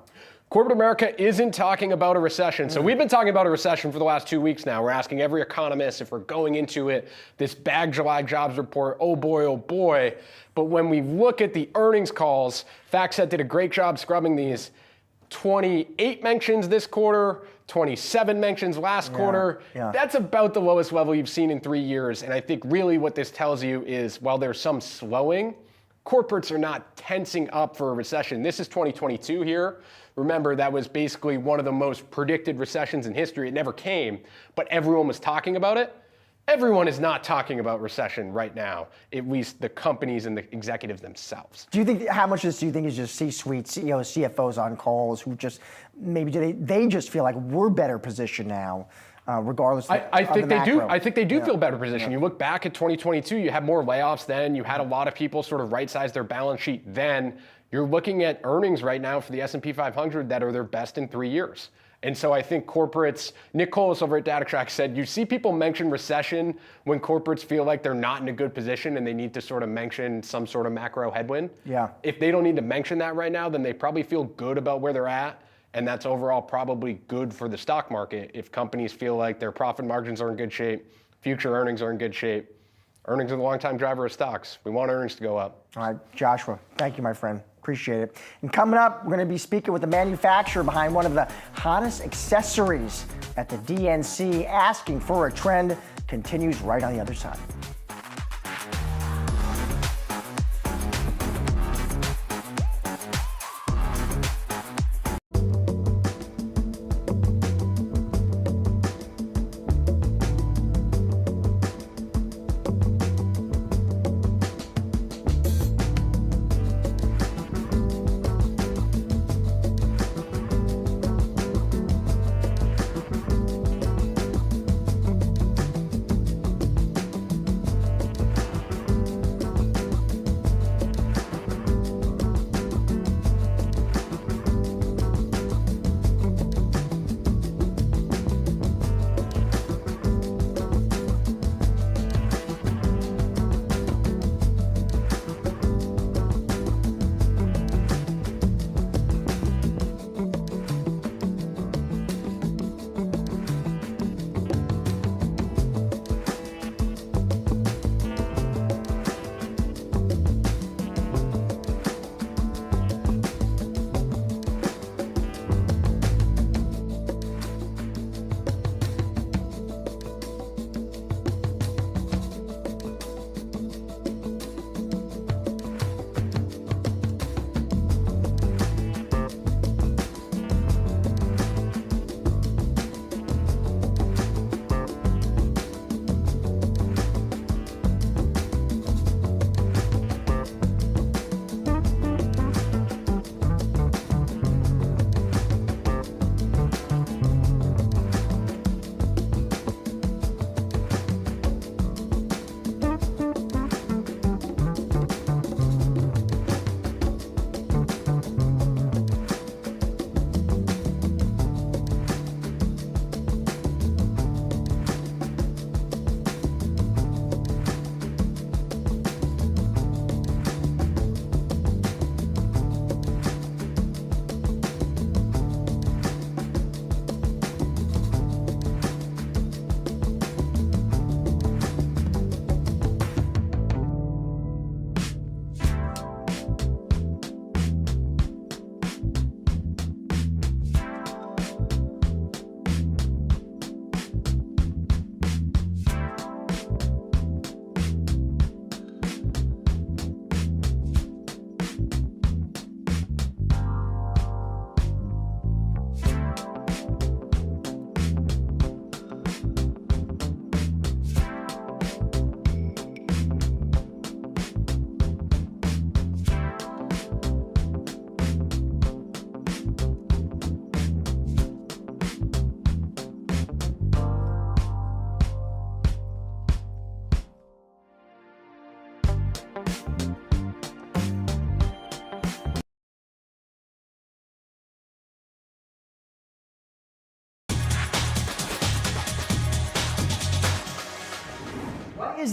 Corporate America isn't talking about a recession. So we've been talking about a recession for the last 2 weeks now. We're asking every economist if we're going into it, this bad July jobs report, oh boy. But when we look at the earnings calls, FactSet did a great job scrubbing these. 28 mentions this quarter, 27 mentions last quarter. That's about the lowest level you've seen in 3 years. And I think really what this tells you is, while there's some slowing, corporates are not tensing up for a recession. This is 2022 here. Remember, that was basically one of the most predicted recessions in history. It never came, but everyone was talking about it. Everyone is not talking about recession right now, at least the companies and the executives themselves. Do you think, how much of this do you think is just C-suite, CEOs, CFOs on calls who just, maybe they just feel like we're better positioned now, regardless of I think the they macro? do. I think they do feel better positioned. You look back at 2022, you had more layoffs then, you had a lot of people sort of right-size their balance sheet then. You're looking at earnings right now for the S&P 500 that are their best in 3 years. And so I think corporates, Nick Colas over at DataTrack said, you see people mention recession when corporates feel like they're not in a good position and they need to sort of mention some sort of macro headwind. Yeah. If they don't need to mention that right now, then they probably feel good about where they're at. And that's overall probably good for the stock market if companies feel like their profit margins are in good shape, future earnings are in good shape. Earnings are the long-time driver of stocks. We want earnings to go up. All right, Joshua, thank you, my friend. Appreciate it. And coming up, we're going to be speaking with the manufacturer behind one of the hottest accessories at the DNC. Asking for a trend continues right on the other side.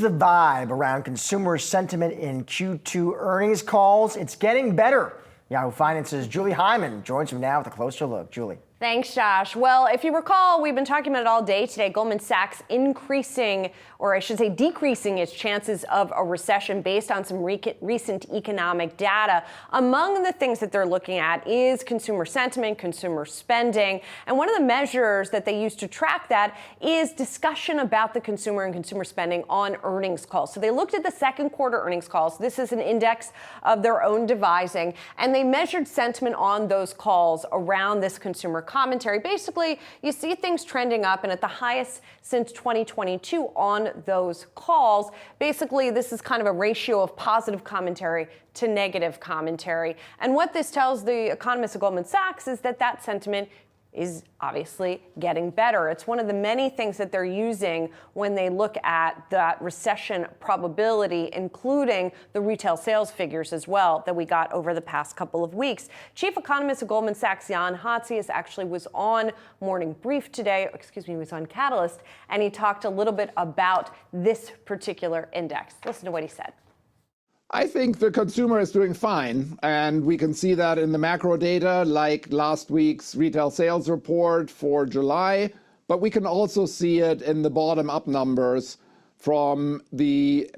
is the vibe around consumer sentiment in Q2 earnings calls? It's getting better. Yahoo Finance's Julie Hyman joins me now with a closer look. Julie. Thanks, Josh. Well, if you recall, we've been talking about it all day today. Goldman Sachs increasing, or I should say decreasing, its chances of a recession based on some recent economic data. Among the things that they're looking at is consumer sentiment, consumer spending. And one of the measures that they use to track that is discussion about the consumer and consumer spending on earnings calls. So they looked at the second quarter earnings calls. This is an index of their own devising. And they measured sentiment on those calls around this consumer commentary. Basically, you see things trending up and at the highest since 2022 on those calls. Basically, this is kind of a ratio of positive commentary to negative commentary. And what this tells the economists at Goldman Sachs is that that sentiment is obviously getting better. It's one of the many things that they're using when they look at that recession probability, including the retail sales figures as well that we got over the past couple of weeks. Chief economist at Goldman Sachs, Jan Hatzius, actually was on Morning Brief today, was on Catalyst, and he talked a little bit about this particular index. Listen to what he said. I think the consumer is doing fine, and we can see that in the macro data like last week's retail sales report for July, but we can also see it in the bottom-up numbers from the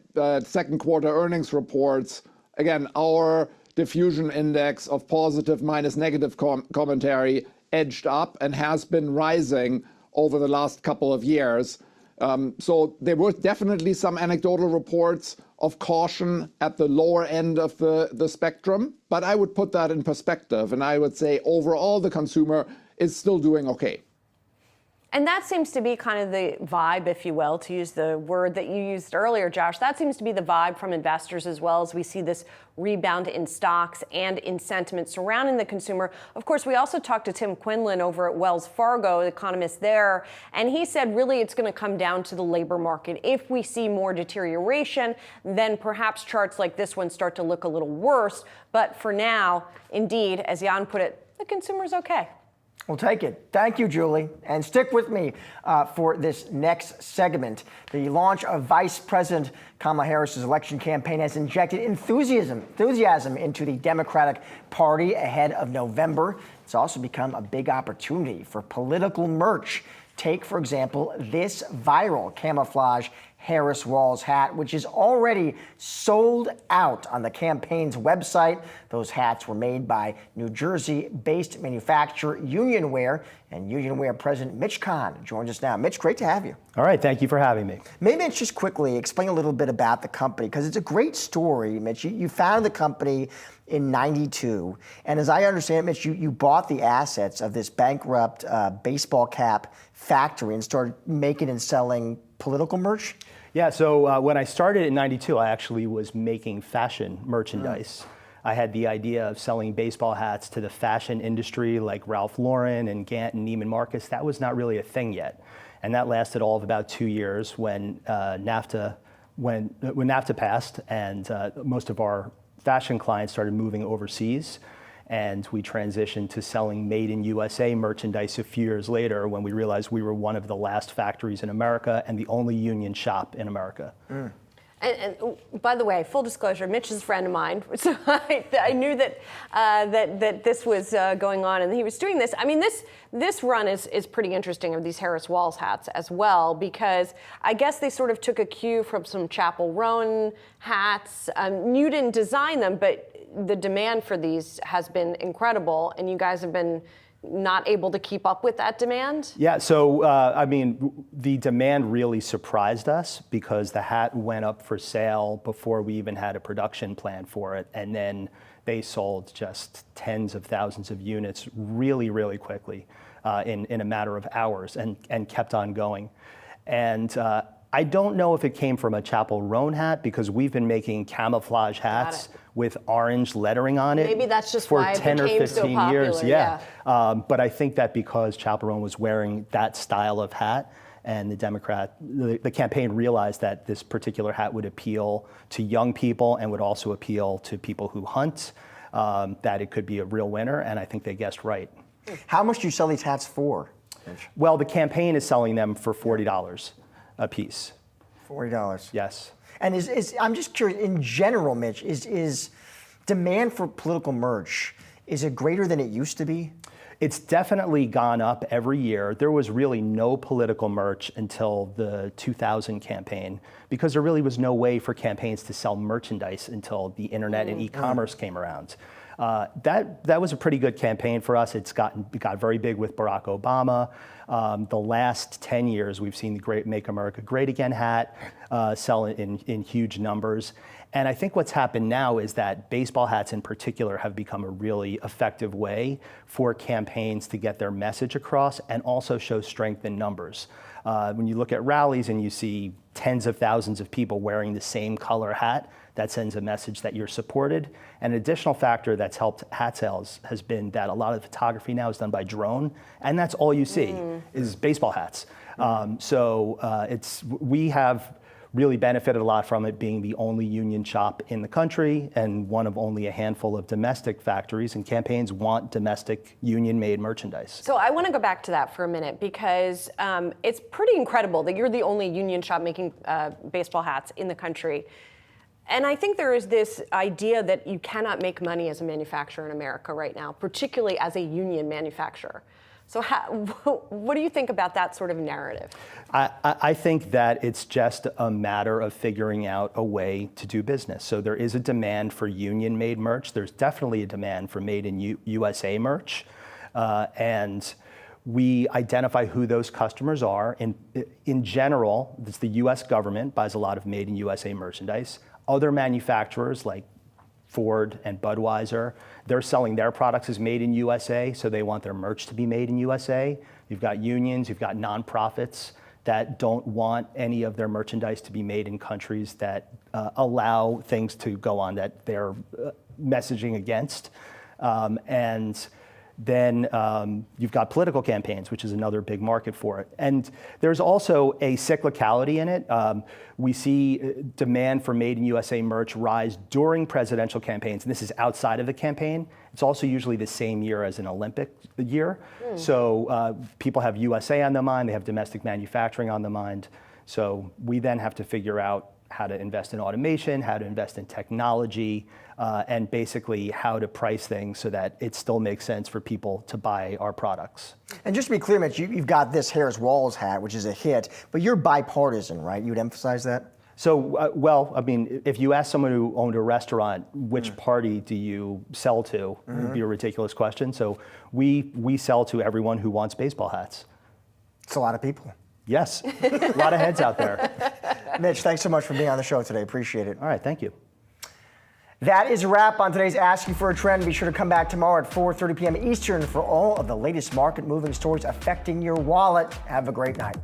second quarter earnings reports. Again, our diffusion index of positive minus negative commentary edged up and has been rising over the last couple of years. So there were definitely some anecdotal reports of caution at the lower end of the spectrum, but I would put that in perspective, and I would say overall the consumer is still doing okay. And that seems to be kind of the vibe, if you will, to use the word that you used earlier, Josh. That seems to be the vibe from investors as well as we see this rebound in stocks and in sentiment surrounding the consumer. Of course, we also talked to Tim Quinlan over at Wells Fargo, the economist there, and he said really it's going to come down to the labor market. If we see more deterioration, then perhaps charts like this one start to look a little worse. But for now, indeed, as Jan put it, the consumer's okay. We'll take it. Thank you, Julie. And stick with me for this next segment. The launch of Vice President Kamala Harris's election campaign has injected enthusiasm into the Democratic Party ahead of November. It's also become a big opportunity for political merch. Take, for example, this viral camouflage Harris Walls hat, which is already sold out on the campaign's website. Those hats were made by New Jersey-based manufacturer Unionwear, and Unionwear President Mitch Kahn joins us now. Mitch, great to have you. All right, thank you for having me. Maybe Mitch, just quickly explain a little bit about the company, because it's a great story, Mitch. You founded the company in '92, and as I understand it, Mitch, you bought the assets of this bankrupt baseball cap factory and started making and selling political merch? Yeah, so when I started in '92, I actually was making fashion merchandise. I had the idea of selling baseball hats to the fashion industry like Ralph Lauren and Gant and Neiman Marcus. That was not really a thing yet. And that lasted all of about 2 years when NAFTA passed and most of our fashion clients started moving overseas. And we transitioned to selling made in USA merchandise a few years later when we realized we were one of the last factories in America and the only union shop in America. And by the way, full disclosure, Mitch is a friend of mine, so I knew that that this was going on, and he was doing this. I mean, this run is pretty interesting of these Harris Walls hats as well, because I guess they sort of took a cue from some Chapel Roan hats. You didn't design them, but the demand for these has been incredible, and you guys have been not able to keep up with that demand? Yeah, so I mean, the demand really surprised us because the hat went up for sale before we even had a production plan for it. And then they sold just tens of thousands of units really, really quickly in a matter of hours and kept on going. And I don't know if it came from a Chapel Roan hat because we've been making camouflage hats with orange lettering on it. Maybe that's just for why 10 it or became 15 so popular, years. Yeah. But I think that because Chapel Roan was wearing that style of hat, and the campaign realized that this particular hat would appeal to young people and would also appeal to people who hunt, that it could be a real winner, and I think they guessed right. How much do you sell these hats for? Well, the campaign is selling them for $40 a piece. $40. Yes. And I'm just curious, in general, Mitch, is demand for political merch, is it greater than it used to be? It's definitely gone up every year. There was really no political merch until the 2000 campaign because there really was no way for campaigns to sell merchandise until the internet and e-commerce came around. That was a pretty good campaign for us. It got very big with Barack Obama. The last 10 years, we've seen the Great Make America Great Again hat sell in huge numbers. And I think what's happened now is that baseball hats in particular have become a really effective way for campaigns to get their message across and also show strength in numbers. When you look at rallies and you see tens of thousands of people wearing the same color hat, that sends a message that you're supported. An additional factor that's helped hat sales has been that a lot of the photography now is done by drone, and that's all you see is baseball hats. We have really benefited a lot from it being the only union shop in the country and one of only a handful of domestic factories, and campaigns want domestic union-made merchandise. So I want to go back to that for a minute because it's pretty incredible that you're the only union shop making baseball hats in the country. And I think there is this idea that you cannot make money as a manufacturer in America right now, particularly as a union manufacturer. So what do you think about that sort of narrative? I think that it's just a matter of figuring out a way to do business. So there is a demand for union-made merch. There's definitely a demand for made in USA merch. And we identify who those customers are. In general, it's the US government buys a lot of made in USA merchandise. Other manufacturers like Ford and Budweiser, they're selling their products as made in USA, so they want their merch to be made in USA. You've got unions, you've got nonprofits that don't want any of their merchandise to be made in countries that allow things to go on that they're messaging against. And then you've got political campaigns, which is another big market for it. And there's also a cyclicality in it. We see demand for made in USA merch rise during presidential campaigns, and this is outside of the campaign. It's also usually the same year as an Olympic year. So people have USA on their mind, they have domestic manufacturing on their mind. So we then have to figure out how to invest in automation, how to invest in technology, and basically how to price things so that it still makes sense for people to buy our products. And just to be clear, Mitch, you've got this Harris Walls hat, which is a hit, but you're bipartisan, right? You would emphasize that? So, well, I mean, if you ask someone who owned a restaurant, which party do you sell to? It would be a ridiculous question. So we sell to everyone who wants baseball hats. It's a lot of people. Yes, a lot of heads out there. Mitch, thanks so much for being on the show today. Appreciate it. All right, thank you. That is a wrap on today's Ask You for a Trend. Be sure to come back tomorrow at 4:30 p.m. Eastern for all of the latest market moving stories affecting your wallet. Have a great night.